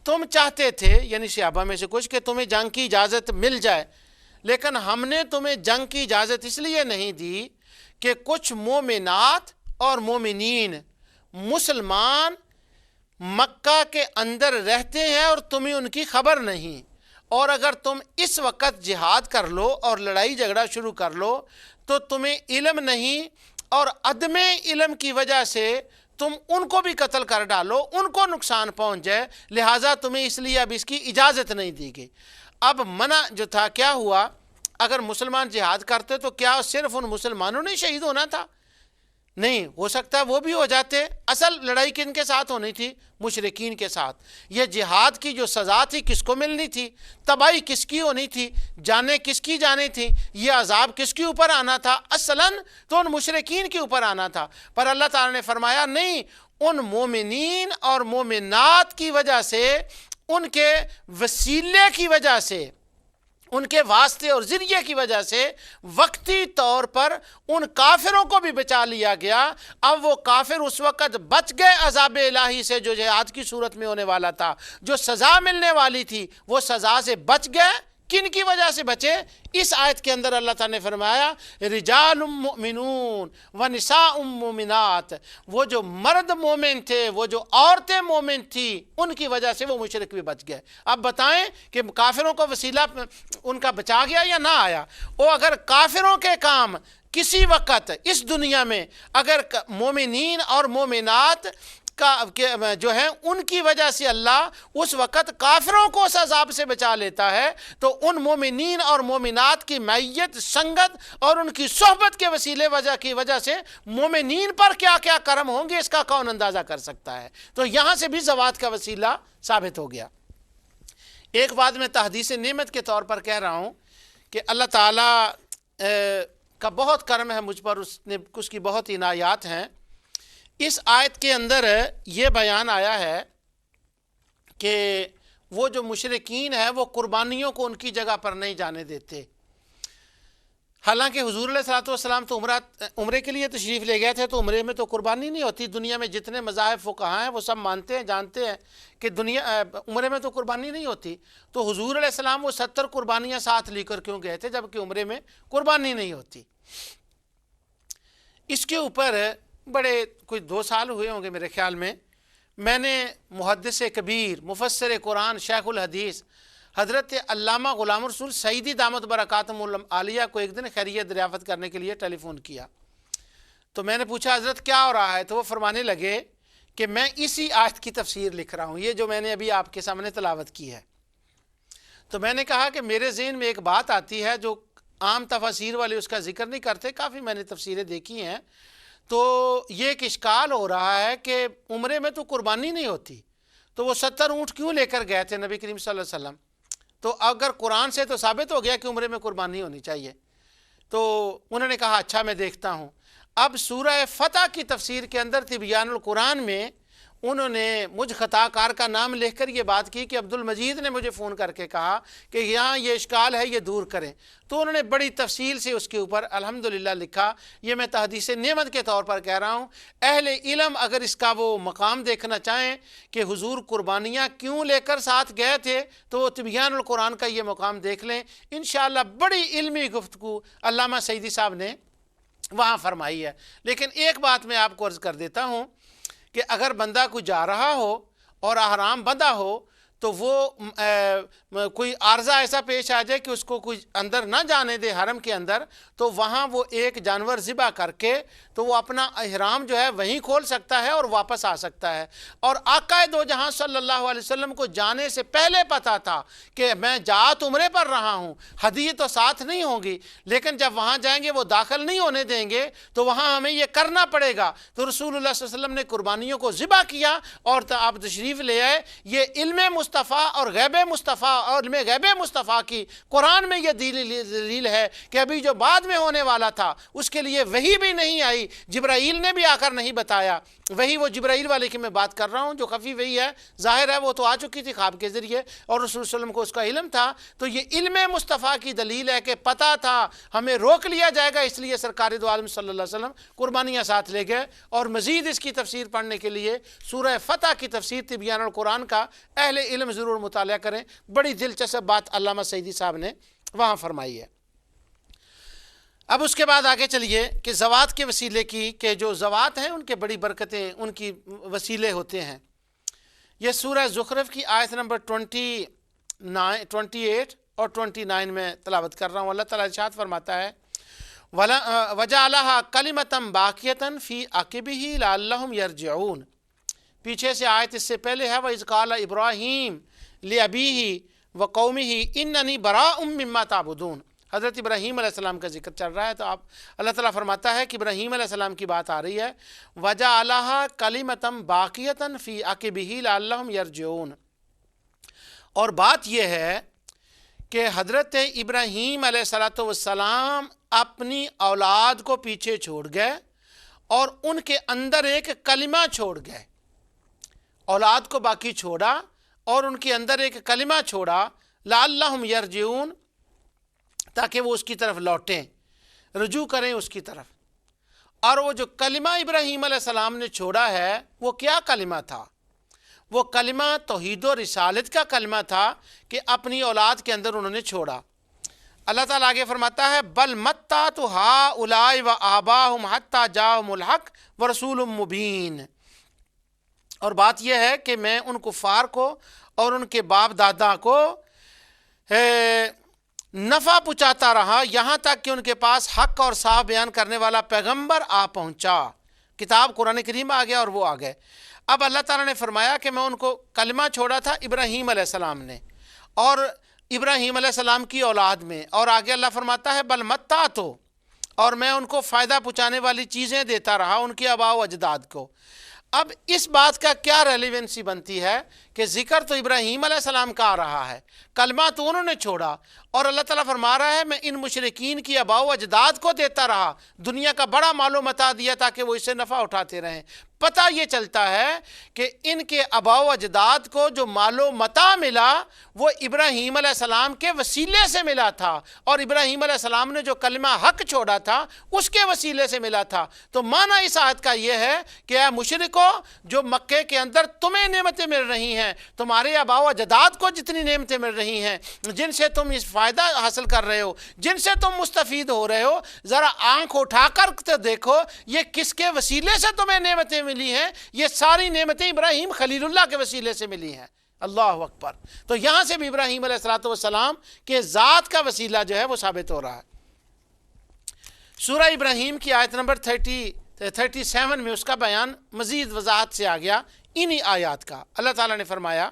Speaker 1: تم چاہتے تھے، یعنی صحابہ میں سے کچھ، کہ تمہیں جنگ کی اجازت مل جائے، لیکن ہم نے تمہیں جنگ کی اجازت اس لیے نہیں دی کہ کچھ مومنات اور مومنین مسلمان مکہ کے اندر رہتے ہیں اور تمہیں ان کی خبر نہیں، اور اگر تم اس وقت جہاد کر لو اور لڑائی جھگڑا شروع کر لو تو تمہیں علم نہیں، اور عدم علم کی وجہ سے تم ان کو بھی قتل کر ڈالو، ان کو نقصان پہنچ جائے، لہٰذا تمہیں اس لیے اب اس کی اجازت نہیں دی گئی۔ اب منع جو تھا کیا ہوا؟ اگر مسلمان جہاد کرتے تو کیا صرف ان مسلمانوں نے شہید ہونا تھا؟ نہیں، ہو سکتا ہے وہ بھی ہو جاتے۔ اصل لڑائی کن کے ساتھ ہونی تھی؟ مشرکین کے ساتھ۔ یہ جہاد کی جو سزا تھی کس کو ملنی تھی؟ تباہی کس کی ہونی تھی؟ جانیں کس کی جانی تھی؟ یہ عذاب کس کے اوپر آنا تھا؟ اصلاً تو ان مشرکین کے اوپر آنا تھا، پر اللہ تعالیٰ نے فرمایا نہیں، ان مومنین اور مومنات کی وجہ سے، ان کے وسیلے کی وجہ سے، ان کے واسطے اور ذریعے کی وجہ سے وقتی طور پر ان کافروں کو بھی بچا لیا گیا۔ اب وہ کافر اس وقت بچ گئے عذاب الہی سے جو جہاد کی صورت میں ہونے والا تھا، جو سزا ملنے والی تھی وہ سزا سے بچ گئے۔ کن کی وجہ سے بچے؟ اس آیت کے اندر اللہ تعالیٰ نے فرمایا رجال مؤمنون و نساء مومنات، وہ جو مرد مومن تھے، وہ جو عورتیں مومن تھی، ان کی وجہ سے وہ مشرک بھی بچ گئے۔ اب بتائیں کہ کافروں کو وسیلہ ان کا بچا گیا یا نہ آیا؟ وہ اگر کافروں کے کام کسی وقت اس دنیا میں اگر مومنین اور مومنات کا جو ہے ان کی وجہ سے اللہ اس وقت کافروں کو اس عذاب سے بچا لیتا ہے، تو ان مومنین اور مومنات کی معیت، سنگت اور ان کی صحبت کے وسیلے کی وجہ سے مومنین پر کیا کیا کرم ہوں گے اس کا کون اندازہ کر سکتا ہے؟ تو یہاں سے بھی زوات کا وسیلہ ثابت ہو گیا۔ ایک بات میں تحدیث نعمت کے طور پر کہہ رہا ہوں کہ اللہ تعالیٰ کا بہت کرم ہے مجھ پر، اس کی بہت عنایات ہیں۔ اس آیت کے اندر یہ بیان آیا ہے کہ وہ جو مشرکین ہیں وہ قربانیوں کو ان کی جگہ پر نہیں جانے دیتے۔ حالانکہ حضور علیہ الصلوۃ والسلام تو عمرے کے لیے تشریف لے گئے تھے، تو عمرے میں تو قربانی نہیں ہوتی۔ دنیا میں جتنے مذاہب فقہاء ہیں وہ سب مانتے ہیں، جانتے ہیں کہ عمرے میں تو قربانی نہیں ہوتی۔ تو حضور علیہ السلام وہ 70 قربانیاں ساتھ لے کر کیوں گئے تھے جبکہ عمرے میں قربانی نہیں ہوتی؟ اس کے اوپر بڑے کوئی 2 سال ہوئے ہوں گے میرے خیال میں نے محدث کبیر، مفسر قرآن، شیخ الحدیث حضرت علامہ غلام رسول سعیدی دامت برکاتہم العالیہ کو ایک دن خیریت دریافت کرنے کے لیے ٹیلی فون کیا۔ تو میں نے پوچھا حضرت کیا ہو رہا ہے؟ تو وہ فرمانے لگے کہ میں اسی آیت کی تفسیر لکھ رہا ہوں، یہ جو میں نے ابھی آپ کے سامنے تلاوت کی ہے۔ تو میں نے کہا کہ میرے ذہن میں ایک بات آتی ہے جو عام تفاسیر والے اس کا ذکر نہیں کرتے، کافی میں نے تفسیریں دیکھی ہیں۔ تو یہ ایک اشکال ہو رہا ہے کہ عمرے میں تو قربانی نہیں ہوتی، تو وہ 70 اونٹ کیوں لے کر گئے تھے نبی کریم صلی اللہ علیہ وسلم؟ تو اگر قرآن سے تو ثابت ہو گیا کہ عمرے میں قربانی ہونی چاہیے۔ تو انہوں نے کہا اچھا میں دیکھتا ہوں۔ اب سورہ فتح کی تفسیر کے اندر تبیان القرآن میں انہوں نے مجھ خطا کار کا نام لکھ کر یہ بات کی کہ عبد المجید نے مجھے فون کر کے کہا کہ یہاں یہ اشکال ہے، یہ دور کریں۔ تو انہوں نے بڑی تفصیل سے اس کے اوپر الحمدللہ لکھا۔ یہ میں تحدیث نعمت کے طور پر کہہ رہا ہوں، اہل علم اگر اس کا وہ مقام دیکھنا چاہیں کہ حضور قربانیاں کیوں لے کر ساتھ گئے تھے تو وہ تبیان القرآن کا یہ مقام دیکھ لیں۔ انشاءاللہ بڑی علمی گفتگو علامہ سعیدی صاحب نے وہاں فرمائی ہے۔ لیکن ایک بات میں آپ کو عرض کر دیتا ہوں کہ اگر بندہ کو جا رہا ہو اور احرام بندھا ہو تو وہ کوئی عارضہ ایسا پیش آ جائے کہ اس کو کوئی اندر نہ جانے دے حرم کے اندر، تو وہاں وہ ایک جانور ذبح کر کے تو وہ اپنا احرام جو ہے وہیں کھول سکتا ہے اور واپس آ سکتا ہے۔ اور آقا دو جہاں صلی اللہ علیہ وسلم کو جانے سے پہلے پتہ تھا کہ میں جات عمرے پر رہا ہوں، ہدیے تو ساتھ نہیں ہوں گی، لیکن جب وہاں جائیں گے وہ داخل نہیں ہونے دیں گے تو وہاں ہمیں یہ کرنا پڑے گا۔ تو رسول اللہ صلی اللہ علیہ وسلم نے قربانیوں کو ذبح کیا اور آپ تشریف لے آئے۔ یہ علم مصطفیٰ اور غیب مصطفیٰ اور علم غیب مصطفیٰ کی قرآن میں یہ دلیل ہے کہ ابھی جو بعد میں ہونے والا تھا اس کے لیے وحی بھی نہیں آئی، جبرائیل نے بھی آ کر نہیں بتایا۔ وہی وہ جبرائیل والے کی میں بات کر رہا ہوں جو خفی وحی ہے، ظاہر ہے وہ تو آ چکی تھی خواب کے ذریعے اور رسول صلی اللہ علیہ وسلم کو اس کا علم تھا۔ تو یہ علم مصطفیٰ کی دلیل ہے کہ پتہ تھا ہمیں روک لیا جائے گا، اس لیے سرکار دو عالم صلی اللہ علیہ وسلم قربانیاں ساتھ لے گئے۔ اور مزید اس کی تفسیر پڑھنے کے لیے سورہ فتح کی تفسیر تبیان القرآن کا اہل علم ضرور مطالعہ کریں، بڑی دلچسپ بات علامہ سعیدی صاحب نے وہاں فرمائی ہے۔ اب اس کے بعد آگے چلیے کہ زوات کے وسیلے کی، کہ جو زوات ہیں ان کے بڑی برکتیں ان کی وسیلے ہوتے ہیں۔ یہ سورہ زخرف کی آیت نمبر 28 اور 29 میں تلاوت کر رہا ہوں۔ اللہ تعالیٰ ارشاد فرماتا ہے وَجَعَلَهَا كَلِمَةً بَاقِيَةً فِي عَقِبِهِ لَعَلَّهُمْ يَرْجِعُونَ، پیچھے سے آیت اس سے پہلے ہے وَإِذْ قَالَ إِبْرَاهِيمُ لِأَبِيهِ وَقَوْمِهِ إِنَّنِي بَرَاءٌ مِّمَّا تَعْبُدُونَ۔ حضرت ابراہیم علیہ السلام کا ذکر چل رہا ہے، تو اللہ تعالیٰ فرماتا ہے کہ ابراہیم علیہ السلام کی بات آ رہی ہے، وَجَعَلَهَا كَلِمَةً بَاقِيَةً فِي عَقِبِهِ لَعَلَّهُمْ يَرْجِعُونَ۔ اور بات یہ ہے کہ حضرت ابراہیم علیہ السلام اپنی اولاد کو پیچھے چھوڑ گئے اور ان کے اندر ایک کلمہ چھوڑ گئے۔ اولاد کو باقی چھوڑا اور ان کے اندر ایک کلمہ چھوڑا، لعلہم یرجعون، تاکہ وہ اس کی طرف لوٹیں، رجوع کریں اس کی طرف۔ اور وہ جو کلمہ ابراہیم علیہ السلام نے چھوڑا ہے وہ کیا کلمہ تھا؟ وہ کلمہ توحید و رسالت کا کلمہ تھا کہ اپنی اولاد کے اندر انہوں نے چھوڑا۔ اللہ تعالیٰ آگے فرماتا ہے بل متعت ہؤلاء وآباؤہم حتی جاءہم الحق ورسول مبین۔ اور بات یہ ہے کہ میں ان کفار کو اور ان کے باپ دادا کو نفع پہنچاتا رہا یہاں تک کہ ان کے پاس حق اور صاف بیان کرنے والا پیغمبر آ پہنچا، کتاب قرآن کریم آ گیا اور وہ آ گئے۔ اب اللہ تعالیٰ نے فرمایا کہ میں ان کو کلمہ چھوڑا تھا ابراہیم علیہ السلام نے اور ابراہیم علیہ السلام کی اولاد میں، اور آگے اللہ فرماتا ہے بل متعت، اور میں ان کو فائدہ پہنچانے والی چیزیں دیتا رہا ان کے آباء و اجداد کو۔ اب اس بات کا کیا ریلیونسی بنتی ہے کہ ذکر تو ابراہیم علیہ السلام کا آ رہا ہے، کلمہ تو انہوں نے چھوڑا، اور اللہ تعالیٰ فرما رہا ہے میں ان مشرکین کی آباء و اجداد کو دیتا رہا، دنیا کا بڑا مال و متاع دیا تاکہ وہ اس سے نفع اٹھاتے رہیں۔ پتہ یہ چلتا ہے کہ ان کے آباء و اجداد کو جو مال و متاع ملا وہ ابراہیم علیہ السلام کے وسیلے سے ملا تھا، اور ابراہیم علیہ السلام نے جو کلمہ حق چھوڑا تھا اس کے وسیلے سے ملا تھا۔ تو معنی اس آیت کا یہ ہے کہ اے مشرکو، جو مکے کے اندر تمہیں نعمتیں مل رہی ہیں، تمہارے آباء و اجداد کو جتنی نعمتیں مل رہی ہیں، جن سے تم اس فائدہ حاصل کر رہے ہو، جن سے تم مستفید ہو رہے ہو، ذرا آنکھ اٹھا کر تو دیکھو یہ کس کے وسیلے سے تمہیں نعمتیں ملی ہیں۔ یہ ساری نعمتیں ابراہیم خلیل اللہ کے وسیلے سے ملی ہیں۔ اللہ اکبر۔ تو یہاں سے بھی ابراہیم علیہ السلام کے ذات کا وسیلہ جو ہے وہ ثابت ہو رہا ہے۔ سورہ ابراہیم کی آیت نمبر 37 میں اس کا بیان مزید وضاحت سے آ گیا انہی آیات کا۔ اللہ تعالیٰ نے فرمایا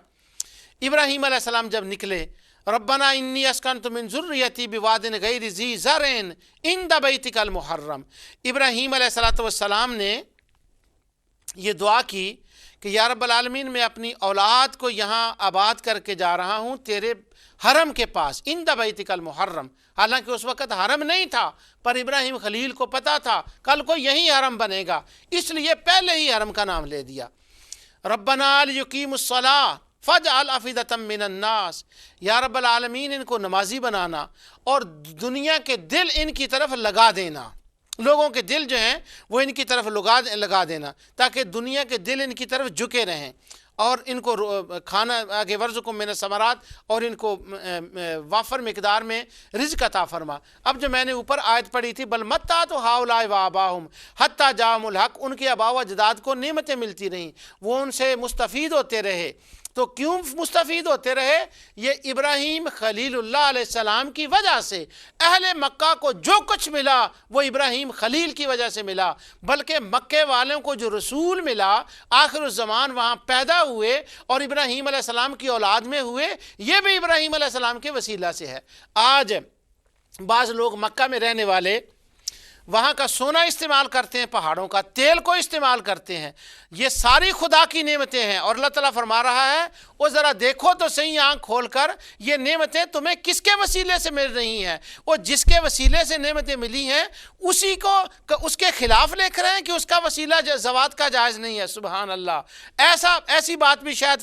Speaker 1: ابراہیم علیہ السلام جب نکلے، ربنا انی اسکنت من ذریتی بواد غیر ذی زرع عند بیتک المحرم، ابراہیم علیہ السلام نے یہ دعا کی کہ یا رب العالمین میں اپنی اولاد کو یہاں آباد کر کے جا رہا ہوں تیرے حرم کے پاس، عند بیتک المحرم۔ حالانکہ اس وقت حرم نہیں تھا، پر ابراہیم خلیل کو پتا تھا کل کو یہی حرم بنے گا، اس لیے پہلے ہی حرم کا نام لے دیا۔ ربنا لیقیموا الصلاۃ فاجعل افئدۃ من الناس، یا رب العالمین ان کو نمازی بنانا اور دنیا کے دل ان کی طرف لگا دینا، لوگوں کے دل جو ہیں وہ ان کی طرف لگا دینا تاکہ دنیا کے دل ان کی طرف جھکے رہیں، اور ان کو کھانا آگے ورزقہم من الثمرات، اور ان کو وافر مقدار میں رزق عطا فرما۔ اب جو میں نے اوپر آیت پڑھی تھی بل متعت ہؤلاء وآباؤہم حتی جاءہم الحق، ان کے آباء و اجداد کو نعمتیں ملتی رہیں، وہ ان سے مستفید ہوتے رہے۔ تو کیوں مستفید ہوتے رہے؟ یہ ابراہیم خلیل اللہ علیہ السلام کی وجہ سے۔ اہل مکہ کو جو کچھ ملا وہ ابراہیم خلیل کی وجہ سے ملا، بلکہ مکے والوں کو جو رسول ملا آخر الزمان وہاں پیدا ہوئے اور ابراہیم علیہ السلام کی اولاد میں ہوئے، یہ بھی ابراہیم علیہ السلام کے وسیلہ سے ہے۔ آج بعض لوگ مکہ میں رہنے والے وہاں کا سونا استعمال کرتے ہیں، پہاڑوں کا تیل کو استعمال کرتے ہیں، یہ ساری خدا کی نعمتیں ہیں، اور اللہ تعالیٰ فرما رہا ہے وہ ذرا دیکھو تو صحیح آنکھ کھول کر یہ نعمتیں تمہیں کس کے وسیلے سے مل رہی ہیں۔ وہ جس کے وسیلے سے نعمتیں ملی ہیں اسی کو اس کے خلاف لکھ رہے ہیں کہ اس کا وسیلہ زوات کا جائز نہیں ہے۔ سبحان اللہ، ایسی بات بھی شاید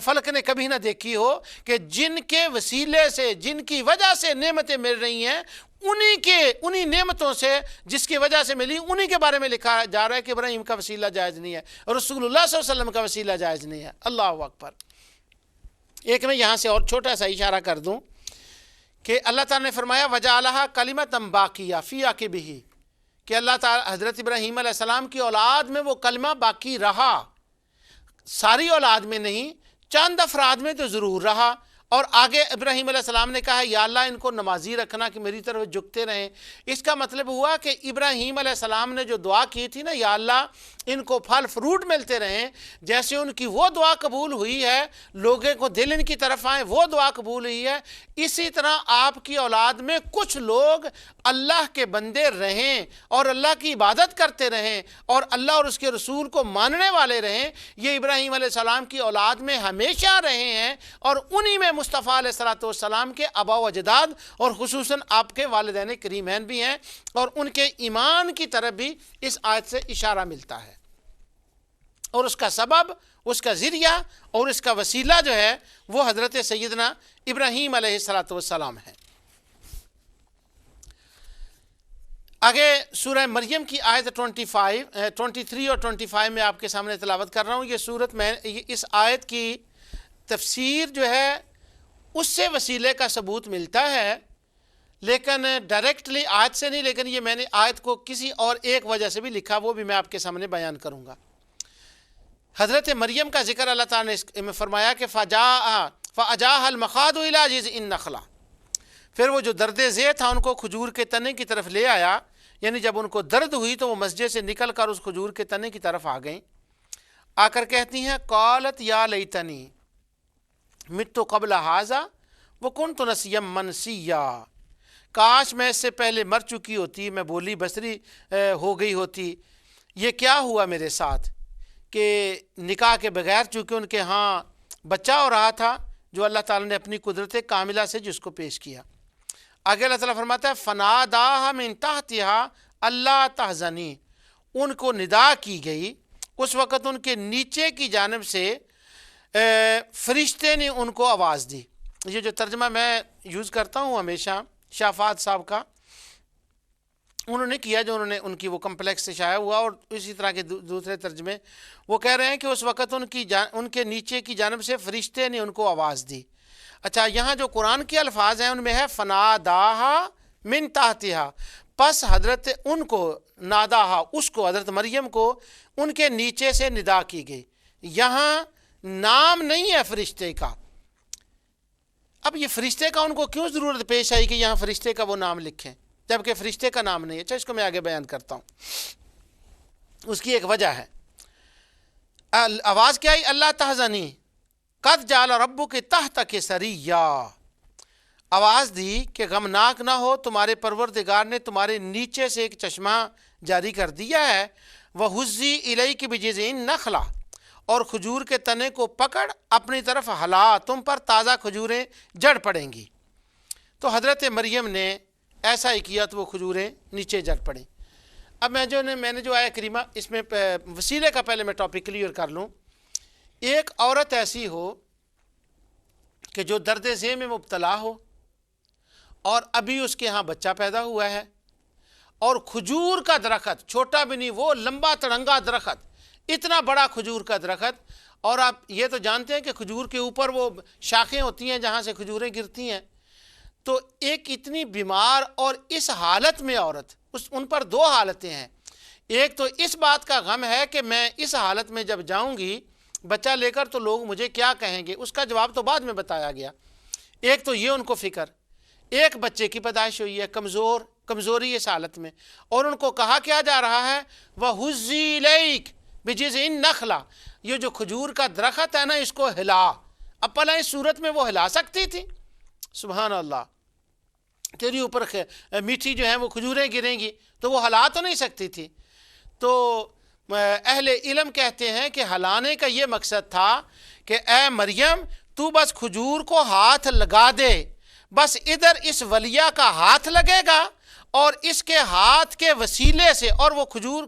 Speaker 1: فلک نے کبھی نہ دیکھی ہو کہ جن کے وسیلے سے، جن کی وجہ سے نعمتیں مل رہی ہیں، انہی نعمتوں سے جس کی وجہ سے ملی انہی کے بارے میں لکھا جا رہا ہے کہ ابراہیم کا وسیلہ جائز نہیں ہے، رسول اللہ صلی اللہ علیہ وسلم کا وسیلہ جائز نہیں ہے۔ اللہ اکبر۔ ایک میں یہاں سے اور چھوٹا سا اشارہ کر دوں کہ اللہ تعالیٰ نے فرمایا وجعلہا کلمۃ باقیہ فی عقبہ، کہ اللہ تعالیٰ حضرت ابراہیم علیہ السلام کی اولاد میں وہ کلمہ باقی رہا، ساری اولاد میں نہیں، چند افراد میں تو ضرور رہا۔ اور آگے ابراہیم علیہ السلام نے کہا یا اللہ ان کو نمازی رکھنا کہ میری طرف جھکتے رہیں۔ اس کا مطلب ہوا کہ ابراہیم علیہ السلام نے جو دعا کی تھی نا، یا اللہ ان کو پھل فروٹ ملتے رہیں، جیسے ان کی وہ دعا قبول ہوئی ہے، لوگوں کو دل ان کی طرف آئیں، وہ دعا قبول ہوئی ہے، اسی طرح آپ کی اولاد میں کچھ لوگ اللہ کے بندے رہیں اور اللہ کی عبادت کرتے رہیں اور اللہ اور اس کے رسول کو ماننے والے رہیں۔ یہ ابراہیم علیہ السلام کی اولاد میں ہمیشہ رہے ہیں، اور انہی میں مصطفیٰ علیہ السلام کے آبا و اجداد اور خصوصاً آپ کے والدین کریمین بھی ہیں، اور ان کے ایمان کی طرف بھی اس آیت سے اشارہ ملتا ہے، اور اس کا سبب، اس کا ذریعہ اور اس کا وسیلہ جو ہے وہ حضرت سیدنا ابراہیم علیہ السلام ہے۔ آگے سورہ مریم کی آیت 23 اور 25 میں آپ کے سامنے تلاوت کر رہا ہوں۔ یہ سورت میں اس آیت کی تفسیر جو ہے اس سے وسیلے کا ثبوت ملتا ہے، لیکن ڈائریکٹلی آیت سے نہیں، لیکن یہ میں نے آیت کو کسی اور ایک وجہ سے بھی لکھا، وہ بھی میں آپ کے سامنے بیان کروں گا۔ حضرت مریم کا ذکر اللہ تعالیٰ نے فرمایا کہ فَأَجَاهَا الْمَخَاضُ إِلَىٰ جِذْعِ النَّخْلَةِ، پھر وہ جو درد ذیل تھا ان کو کھجور کے تنے کی طرف لے آیا، یعنی جب ان کو درد ہوئی تو وہ مسجد سے نکل کر اس کھجور کے تنے کی طرف آ گئیں، آ کر کہتی ہیں قالت یا لیتنی مت قبل ھذا وکنت نسیا منسیا، کاش میں اس سے پہلے مر چکی ہوتی، میں بولی بصری ہو گئی ہوتی۔ یہ کیا ہوا میرے ساتھ کہ نکاح کے بغیر چونکہ ان کے ہاں بچہ ہو رہا تھا، جو اللہ تعالیٰ نے اپنی قدرت کاملہ سے جس کو پیش کیا۔ آگے اللہ تعالیٰ فرماتا ہے فناداہا من تحتہا اللہ تحزنی، ان کو ندا کی گئی اس وقت ان کے نیچے کی جانب سے فرشتے نے ان کو آواز دی۔ یہ جو ترجمہ میں یوز کرتا ہوں ہمیشہ شاہ فہد صاحب کا، انہوں نے کیا جو انہوں نے ان کی وہ کمپلیکس سے شائع ہوا، اور اسی طرح کے دوسرے ترجمے وہ کہہ رہے ہیں کہ اس وقت ان کے نیچے کی جانب سے فرشتے نے ان کو آواز دی۔ اچھا، یہاں جو قرآن کے الفاظ ہیں ان میں ہے فناداہا من تحتہا، پس حضرت ان کو ناداہا، اس کو حضرت مریم کو ان کے نیچے سے ندا کی گئی۔ یہاں نام نہیں ہے فرشتے کا۔ اب یہ فرشتے کا ان کو کیوں ضرورت پیش آئی کہ یہاں فرشتے کا وہ نام لکھیں جبکہ فرشتے کا نام نہیں ہے؟ اچھا، اس کو میں آگے بیان کرتا ہوں، اس کی ایک وجہ ہے۔ آواز کیا آئی؟ اللہ تحزنی قد جعل ربک تحتک سریا، آواز دی کہ غمناک نہ ہو، تمہارے پروردگار نے تمہارے نیچے سے ایک چشمہ جاری کر دیا ہے۔ وَهُزِّي إِلَيْكِ بِجِذْعِ النَّخْلَةِ، اور کھجور کے تنے کو پکڑ اپنی طرف ہلا، تم پر تازہ کھجوریں جڑ پڑیں گی۔ تو حضرت مریم نے ایسا ہی کیا تو وہ کھجوریں نیچے جڑ پڑیں۔ اب میں نے جو آیا کریمہ، اس میں وسیلے کا پہلے میں ٹاپک کلیئر کر لوں۔ ایک عورت ایسی ہو کہ جو درد ذیل میں مبتلا ہو اور ابھی اس کے ہاں بچہ پیدا ہوا ہے، اور کھجور کا درخت، چھوٹا بھی نہیں، وہ لمبا تڑنگا درخت، اتنا بڑا کھجور کا درخت، اور آپ یہ تو جانتے ہیں کہ کھجور کے اوپر وہ شاخیں ہوتی ہیں جہاں سے کھجوریں گرتی ہیں۔ تو ایک اتنی بیمار اور اس حالت میں عورت، ان پر دو حالتیں ہیں۔ ایک تو اس بات کا غم ہے کہ میں اس حالت میں جب جاؤں گی بچہ لے کر تو لوگ مجھے کیا کہیں گے، اس کا جواب تو بعد میں بتایا گیا۔ ایک تو یہ ان کو فکر، ایک بچے کی پیدائش ہوئی ہے، کمزوری اس حالت میں، اور ان کو کہا کیا جا رہا ہے وَهُزِّي إِلَيْكِ بِجِذْعِ النَّخْلَةِ، یہ جو کھجور کا درخت ہے نا اس کو ہلا۔ اب پہلے اس صورت میں وہ ہلا سکتی تھی؟ سبحان اللہ، تیری اوپر میٹھی جو ہیں وہ کھجوریں گریں گی، تو وہ ہلا تو نہیں سکتی تھی۔ تو اہل علم کہتے ہیں کہ ہلانے کا یہ مقصد تھا کہ اے مریم تو بس کھجور کو ہاتھ لگا دے، بس ادھر اس ولیہ کا ہاتھ لگے گا اور اس کے ہاتھ کے وسیلے سے، اور وہ کھجور،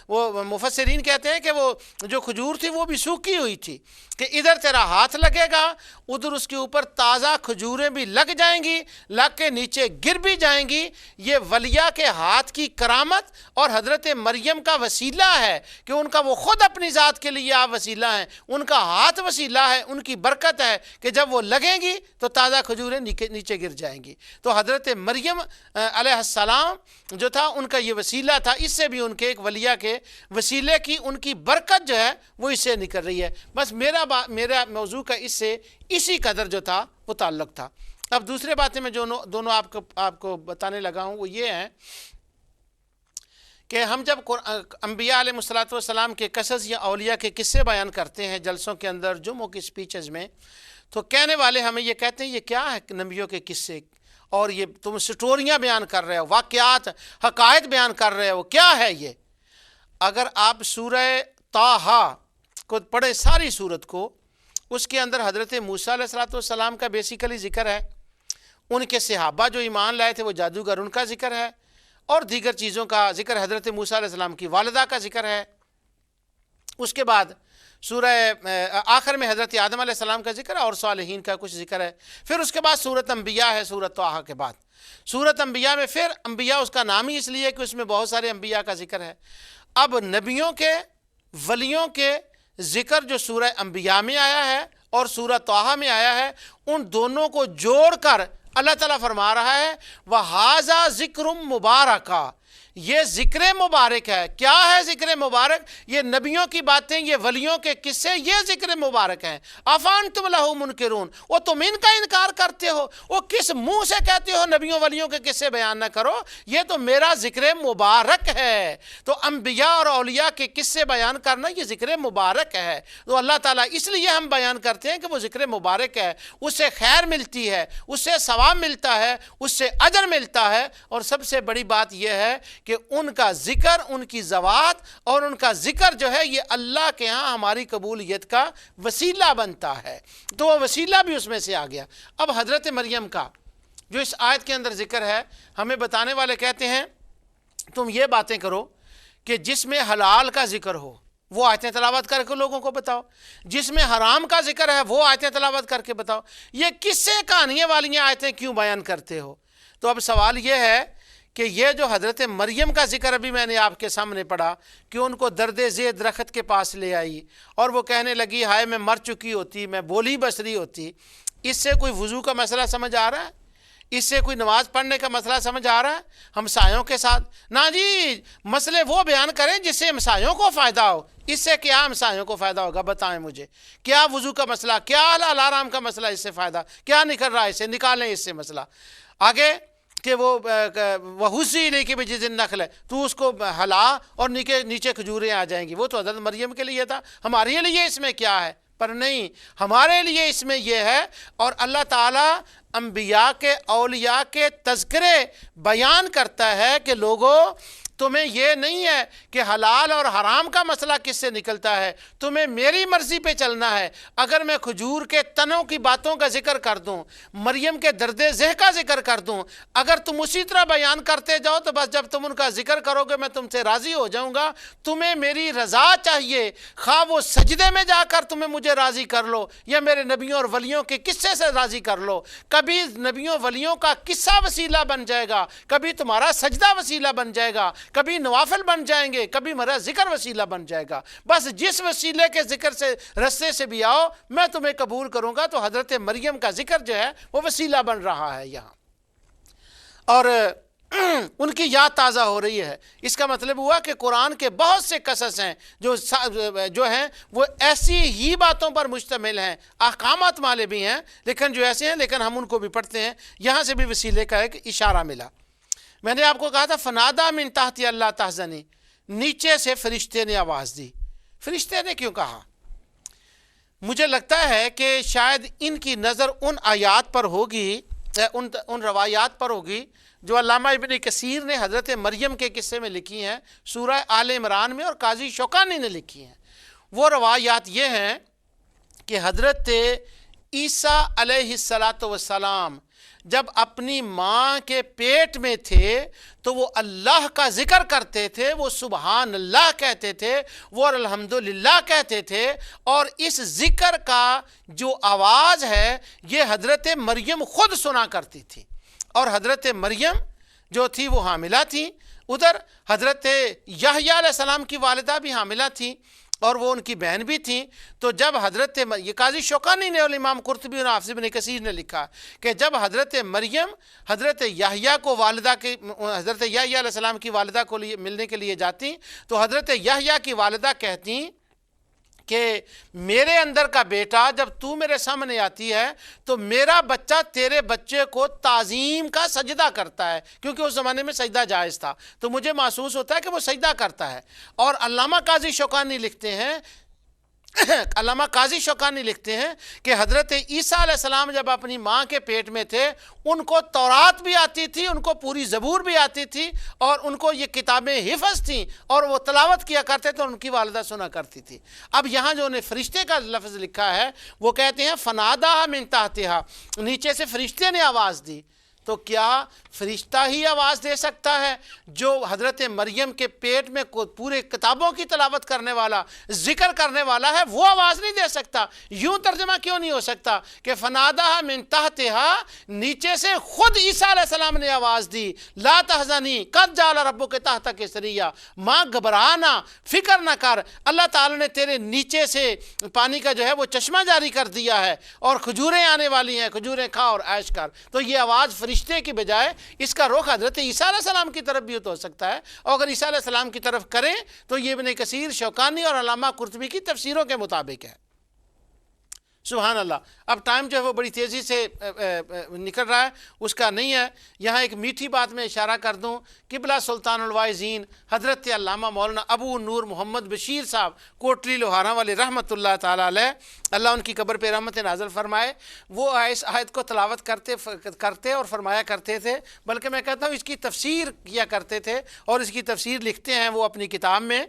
Speaker 1: وہ مفسرین کہتے ہیں کہ وہ جو کھجور تھی وہ بھی سوکھی ہوئی تھی، کہ ادھر تیرا ہاتھ لگے گا، ادھر اس کے اوپر تازہ کھجوریں بھی لگ جائیں گی، لگ کے نیچے گر بھی جائیں گی۔ یہ ولیہ کے ہاتھ کی کرامت اور حضرت مریم کا وسیلہ ہے کہ ان کا وہ خود اپنی ذات کے لیے آپ وسیلہ ہیں، ان کا ہاتھ وسیلہ ہے، ان کی برکت ہے کہ جب وہ لگیں گی تو تازہ کھجوریں نیچے گر جائیں گی۔ تو حضرت مریم علیہ السلام جو تھا ان کا یہ وسیلہ تھا، اس سے بھی ان کے ایک ولیہ کے وسیلے کی ان کی برکت جو ہے وہ اس سے نکل رہی ہے۔ بس میرا موضوع کا اس سے اسی قدر جو تھا وہ تعلق تھا۔ اب دوسرے باتیں میں جو دونوں آپ کو بتانے لگا ہوں وہ یہ ہیں کہ ہم جب انبیاء علیہ السلام کے قصص یا اولیاء کے قصے بیان کرتے ہیں جلسوں کے اندر، جمعوں کی سپیچز میں، تو کہنے والے ہمیں یہ کہتے ہیں یہ کیا ہے نبیوں کے قصے، اور یہ تم سٹوریاں بیان کر رہے ہو، واقعات، حقائق بیان کر رہے ہو، کیا ہے یہ؟ اگر آپ سورہ طٰہٰ کو پڑھیں، ساری سورت کو، اس کے اندر حضرت موسیٰ علیہ السلام کا بیسیکلی ذکر ہے، ان کے صحابہ جو ایمان لائے تھے وہ جادوگر، ان کا ذکر ہے، اور دیگر چیزوں کا ذکر، حضرت موسیٰ علیہ السلام کی والدہ کا ذکر ہے۔ اس کے بعد سورہ آخر میں حضرت آدم علیہ السلام کا ذکر ہے اور صالحین کا کچھ ذکر ہے۔ پھر اس کے بعد سورۃ انبیاء ہے، سورۃ طٰہٰ کے بعد سورۃ انبیاء میں پھر انبیاء اس کا نام ہی اس لیے کہ اس میں بہت سارے انبیاء کا ذکر ہے۔ اب نبیوں کے، ولیوں کے ذکر جو سورہ انبیاء میں آیا ہے اور سورہ طٰہٰ میں آیا ہے، ان دونوں کو جوڑ کر اللہ تعالیٰ فرما رہا ہے وَهَذَا ذِكْرٌ مُبَارَكٌ، یہ ذکر مبارک ہے۔ کیا ہے ذکر مبارک؟ یہ نبیوں کی باتیں، یہ ولیوں کے قصے، یہ ذکر مبارک ہیں۔ أَفَأَنْتُمْ لَهُ مُنْكِرُونَ، وہ تم ان کا انکار کرتے ہو، وہ کس منہ سے کہتے ہو نبیوں ولیوں کے قصے بیان نہ کرو؟ یہ تو میرا ذکر مبارک ہے۔ تو انبیاء اور اولیاء کے قصے بیان کرنا یہ ذکر مبارک ہے۔ تو اللہ تعالیٰ اس لیے ہم بیان کرتے ہیں کہ وہ ذکر مبارک ہے، اس سے خیر ملتی ہے، اس سے ثواب ملتا ہے، اس سے اجر ملتا ہے، اور سب سے بڑی بات یہ ہے کہ ان کا ذکر، ان کی ذوات اور ان کا ذکر جو ہے یہ اللہ کے ہاں ہماری قبولیت کا وسیلہ بنتا ہے۔ تو وہ وسیلہ بھی اس میں سے آ گیا۔ اب حضرت مریم کا جو اس آیت کے اندر ذکر ہے، ہمیں بتانے والے کہتے ہیں تم یہ باتیں کرو کہ جس میں حلال کا ذکر ہو وہ آیتیں تلاوت کر کے لوگوں کو بتاؤ، جس میں حرام کا ذکر ہے وہ آیتیں تلاوت کر کے بتاؤ، یہ قصے کہانیاں والی آیتیں کیوں بیان کرتے ہو؟ تو اب سوال یہ ہے کہ یہ جو حضرت مریم کا ذکر ابھی میں نے آپ کے سامنے پڑھا کہ ان کو درد ذیل درخت کے پاس لے آئی اور وہ کہنے لگی ہائے میں مر چکی ہوتی، میں بولی بسری ہوتی، اس سے کوئی وضو کا مسئلہ سمجھ آ رہا ہے؟ اس سے کوئی نماز پڑھنے کا مسئلہ سمجھ آ رہا ہے؟ ہمسایوں کے ساتھ نہ جی، مسئلے وہ بیان کریں جس سے ہمسایوں کو فائدہ ہو۔ اس سے کیا ہمسایوں کو فائدہ ہوگا؟ بتائیں مجھے، کیا وضو کا مسئلہ، کیا حلال حرام کا مسئلہ اس سے فائدہ کیا نکل رہا ہے؟ اس سے نکالیں اس سے مسئلہ آگے کہ وہ حُزِّ إِلَيْكِ بِجِذْعِ النَّخْلِ، تو اس کو ہلا اور نیچے کھجوریں آ جائیں گی۔ وہ تو حضرت مریم کے لیے تھا، ہمارے لیے اس میں کیا ہے؟ پر نہیں، ہمارے لیے اس میں یہ ہے، اور اللہ تعالیٰ انبیاء کے، اولیاء کے تذکرے بیان کرتا ہے کہ لوگوں تمہیں یہ نہیں ہے کہ حلال اور حرام کا مسئلہ کس سے نکلتا ہے، تمہیں میری مرضی پہ چلنا ہے۔ اگر میں کھجور کے تنوں کی باتوں کا ذکر کر دوں، مریم کے درد ذہ کا ذکر کر دوں، اگر تم اسی طرح بیان کرتے جاؤ تو بس جب تم ان کا ذکر کرو گے میں تم سے راضی ہو جاؤں گا۔ تمہیں میری رضا چاہیے، خواہ وہ سجدے میں جا کر تمہیں مجھے راضی کر لو یا میرے نبیوں اور ولیوں کے قصے سے راضی کر لو۔ کبھی نبیوں ولیوں کا قصہ وسیلہ بن جائے گا، کبھی تمہارا سجدہ وسیلہ بن جائے گا، کبھی نوافل بن جائیں گے، کبھی میرا ذکر وسیلہ بن جائے گا۔ بس جس وسیلے کے ذکر سے رستے سے بھی آؤ میں تمہیں قبول کروں گا۔ تو حضرت مریم کا ذکر جو ہے وہ وسیلہ بن رہا ہے یہاں، اور ان کی یاد تازہ ہو رہی ہے۔ اس کا مطلب ہوا کہ قرآن کے بہت سے قصص ہیں جو ہیں وہ ایسی ہی باتوں پر مشتمل ہیں، احکامات والے بھی ہیں لیکن جو ایسے ہیں، لیکن ہم ان کو بھی پڑھتے ہیں۔ یہاں سے بھی وسیلے کا ایک اشارہ ملا۔ میں نے آپ کو کہا تھا فنادا من تحت اللہ تحزنی، نیچے سے فرشتے نے آواز دی۔ فرشتے نے کیوں کہا؟ مجھے لگتا ہے کہ شاید ان کی نظر ان آیات پر ہوگی، ان روایات پر ہوگی جو علامہ ابن کثیر نے حضرت مریم کے قصے میں لکھی ہیں، سورہ آل عمران میں، اور قاضی شوکانی نے لکھی ہیں۔ وہ روایات یہ ہیں کہ حضرت عیسیٰ علیہ السلام جب اپنی ماں کے پیٹ میں تھے تو وہ اللہ کا ذکر کرتے تھے، وہ سبحان اللہ کہتے تھے، وہ الحمدللہ کہتے تھے، اور اس ذکر کا جو آواز ہے یہ حضرت مریم خود سنا کرتی تھی، اور حضرت مریم جو تھی وہ حاملہ تھی، ادھر حضرت یحییٰ علیہ السلام کی والدہ بھی حاملہ تھی اور وہ ان کی بہن بھی تھیں۔ تو جب یہ قاضی شوکانی نے اور امام قرطبی اور حافظ ابن کثیر نے لکھا کہ جب حضرت مریم حضرت یحییٰ حضرت یحییٰ علیہ السلام کی والدہ کو ملنے کے لیے جاتی تو حضرت یحییٰ کی والدہ کہتی کہ میرے اندر کا بیٹا جب تو میرے سامنے آتی ہے تو میرا بچہ تیرے بچے کو تعظیم کا سجدہ کرتا ہے، کیونکہ اس زمانے میں سجدہ جائز تھا، تو مجھے محسوس ہوتا ہے کہ وہ سجدہ کرتا ہے۔ اور علامہ قاضی شوکانی لکھتے ہیں کہ حضرت عیسیٰ علیہ السلام جب اپنی ماں کے پیٹ میں تھے ان کو تورات بھی آتی تھی، ان کو پوری زبور بھی آتی تھی، اور ان کو یہ کتابیں حفظ تھیں اور وہ تلاوت کیا کرتے تھے اور ان کی والدہ سنا کرتی تھی۔ اب یہاں جو انہیں فرشتے کا لفظ لکھا ہے وہ کہتے ہیں فناداہا من تحتہا، نیچے سے فرشتے نے آواز دی۔ تو کیا فرشتہ ہی آواز دے سکتا ہے جو حضرت مریم کے پیٹ میں پورے کتابوں کی تلاوت کرنے والا ذکر کرنے والا ہے وہ آواز نہیں دے سکتا؟ یوں ترجمہ کیوں نہیں ہو سکتا کہ فناداہا من تحتہا، نیچے سے خود عیسیٰ علیہ السلام نے آواز دی لا تحزنی قد جعل ربک تحتک سریا، ماں گھبرانا، فکر نہ کر، اللہ تعالی نے تیرے نیچے سے پانی کا جو ہے وہ چشمہ جاری کر دیا ہے اور کھجوریں آنے والی ہیں، کھجوریں کھا اور عیش کر۔ تو یہ آواز فرشتے کی بجائے اس کا رخ حضرت عیسیٰ علیہ السلام کی طرف بھی تو ہو سکتا ہے، اور اگر عیسیٰ علیہ السلام کی طرف کریں تو یہ ابن کثیر، شوکانی اور علامہ قرطبی کی تفسیروں کے مطابق ہے۔ سبحان اللہ۔ اب ٹائم جو ہے وہ بڑی تیزی سے نکل رہا ہے، اس کا نہیں ہے۔ یہاں ایک میٹھی بات میں اشارہ کر دوں، قبلہ سلطان الواعظین حضرت علامہ مولانا ابو نور محمد بشیر صاحب کوٹلی لوہارا والے رحمۃ اللہ تعالیٰ علیہ، اللہ ان کی قبر پہ رحمت نازل فرمائے، وہ اس آیت کو تلاوت کرتے اور فرمایا کرتے تھے، بلکہ میں کہتا ہوں اس کی تفسیر کیا کرتے تھے، اور اس کی تفسیر لکھتے ہیں وہ اپنی کتاب میں۔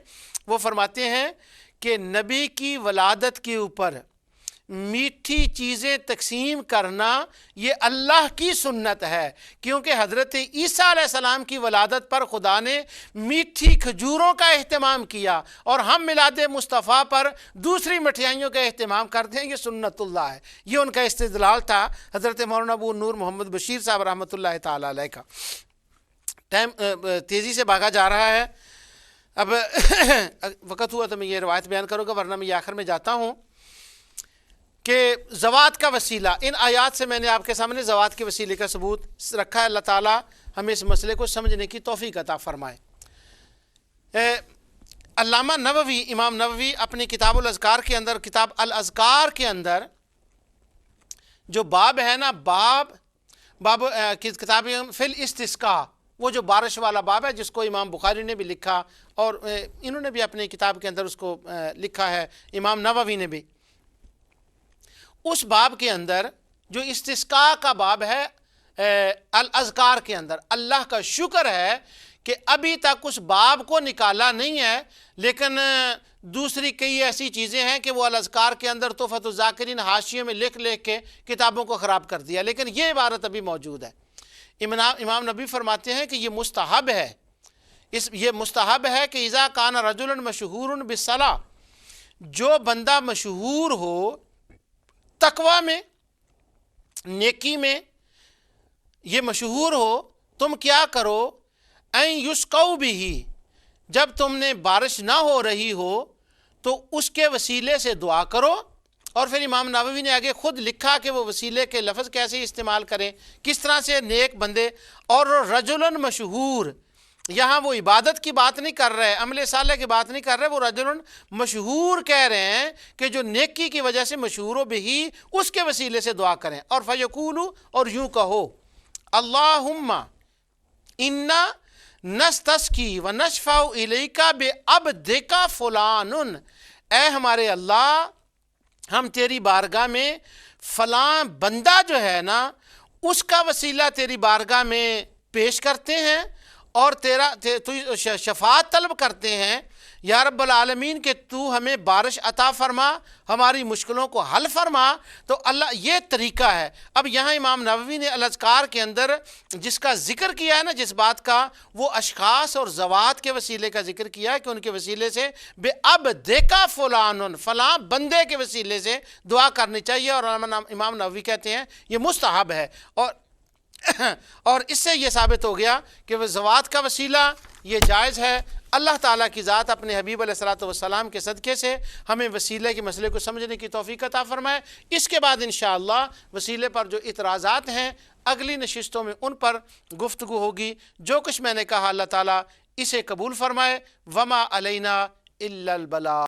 Speaker 1: وہ فرماتے ہیں کہ نبی کی ولادت کے اوپر میٹھی چیزیں تقسیم کرنا یہ اللہ کی سنت ہے، کیونکہ حضرت عیسیٰ علیہ السلام کی ولادت پر خدا نے میٹھی کھجوروں کا اہتمام کیا، اور ہم میلاد مصطفیٰ پر دوسری مٹھائیوں کا اہتمام کرتے ہیں، یہ سنت اللہ ہے۔ یہ ان کا استدلال تھا حضرت مولانا ابو نور محمد بشیر صاحب رحمۃ اللہ تعالیٰ علیہ کا۔ ٹائم تیزی سے بھاگا جا رہا ہے، اب وقت ہوا تو میں یہ روایت بیان کروں گا، ورنہ میں یہ آخر میں جاتا ہوں کہ زوات کا وسیلہ، ان آیات سے میں نے آپ کے سامنے زوات کے وسیلے کا ثبوت رکھا ہے۔ اللہ تعالیٰ ہمیں اس مسئلے کو سمجھنے کی توفیق عطا فرمائے۔ علامہ نووی، امام نووی اپنی کتاب الاذکار کے اندر، کتاب الاذکار کے اندر جو باب ہے نا، باب کتاب فی الاستسقاء، وہ جو بارش والا باب ہے جس کو امام بخاری نے بھی لکھا، اور انہوں نے بھی اپنی کتاب کے اندر اس کو لکھا ہے، امام نووی نے بھی۔ اس باب کے اندر جو استسقاء کا باب ہے الاذکار کے اندر، اللہ کا شکر ہے کہ ابھی تک اس باب کو نکالا نہیں ہے، لیکن دوسری کئی ایسی چیزیں ہیں کہ وہ الاذکار کے اندر تحفۃ الذاکرین حاشیے میں لکھ کے کتابوں کو خراب کر دیا، لیکن یہ عبارت ابھی موجود ہے۔ امام نبی فرماتے ہیں کہ یہ مستحب ہے، یہ مستحب ہے کہ اذا کان رجل مشہور بالصلاۃ، جو بندہ مشہور ہو تقوی میں، نیکی میں، یہ مشہور ہو، تم کیا کرو، این یسقوا بہ، جب تم نے بارش نہ ہو رہی ہو تو اس کے وسیلے سے دعا کرو۔ اور پھر امام نووی نے آگے خود لکھا کہ وہ وسیلے کے لفظ کیسے استعمال کریں، کس طرح سے نیک بندے، اور رجل مشہور، یہاں وہ عبادت کی بات نہیں کر رہے، عمل صالح کی بات نہیں کر رہے، وہ رجل مشہور کہہ رہے ہیں کہ جو نیکی کی وجہ سے مشہور ہو بہی، اس کے وسیلے سے دعا کریں۔ اور فیقولو، اور یوں کہو، اللہم انا نستسقی ونشفع الیک بعبدک فلان، اے ہمارے اللہ، ہم تیری بارگاہ میں فلاں بندہ جو ہے نا اس کا وسیلہ تیری بارگاہ میں پیش کرتے ہیں اور تو شفاعت طلب کرتے ہیں، یا رب العالمین کہ تو ہمیں بارش عطا فرما، ہماری مشکلوں کو حل فرما، تو اللہ یہ طریقہ ہے۔ اب یہاں امام نووی نے الاذکار کے اندر جس کا ذکر کیا ہے نا، جس بات کا، وہ اشخاص اور ذوات کے وسیلے کا ذکر کیا ہے کہ ان کے وسیلے سے بے اب دیکھا فلان، فلاں بندے کے وسیلے سے دعا کرنی چاہیے، اور امام نووی کہتے ہیں یہ مستحب ہے، اور اس سے یہ ثابت ہو گیا کہ وہ ذوات کا وسیلہ یہ جائز ہے۔ اللہ تعالیٰ کی ذات اپنے حبیب علیہ الصلوۃ والسلام کے صدقے سے ہمیں وسیلے کے مسئلے کو سمجھنے کی توفیق عطا فرمائے۔ اس کے بعد انشاءاللہ وسیلے پر جو اعتراضات ہیں اگلی نشستوں میں ان پر گفتگو ہوگی۔ جو کچھ میں نے کہا اللہ تعالیٰ اسے قبول فرمائے۔ وما علینا الا البلاغ۔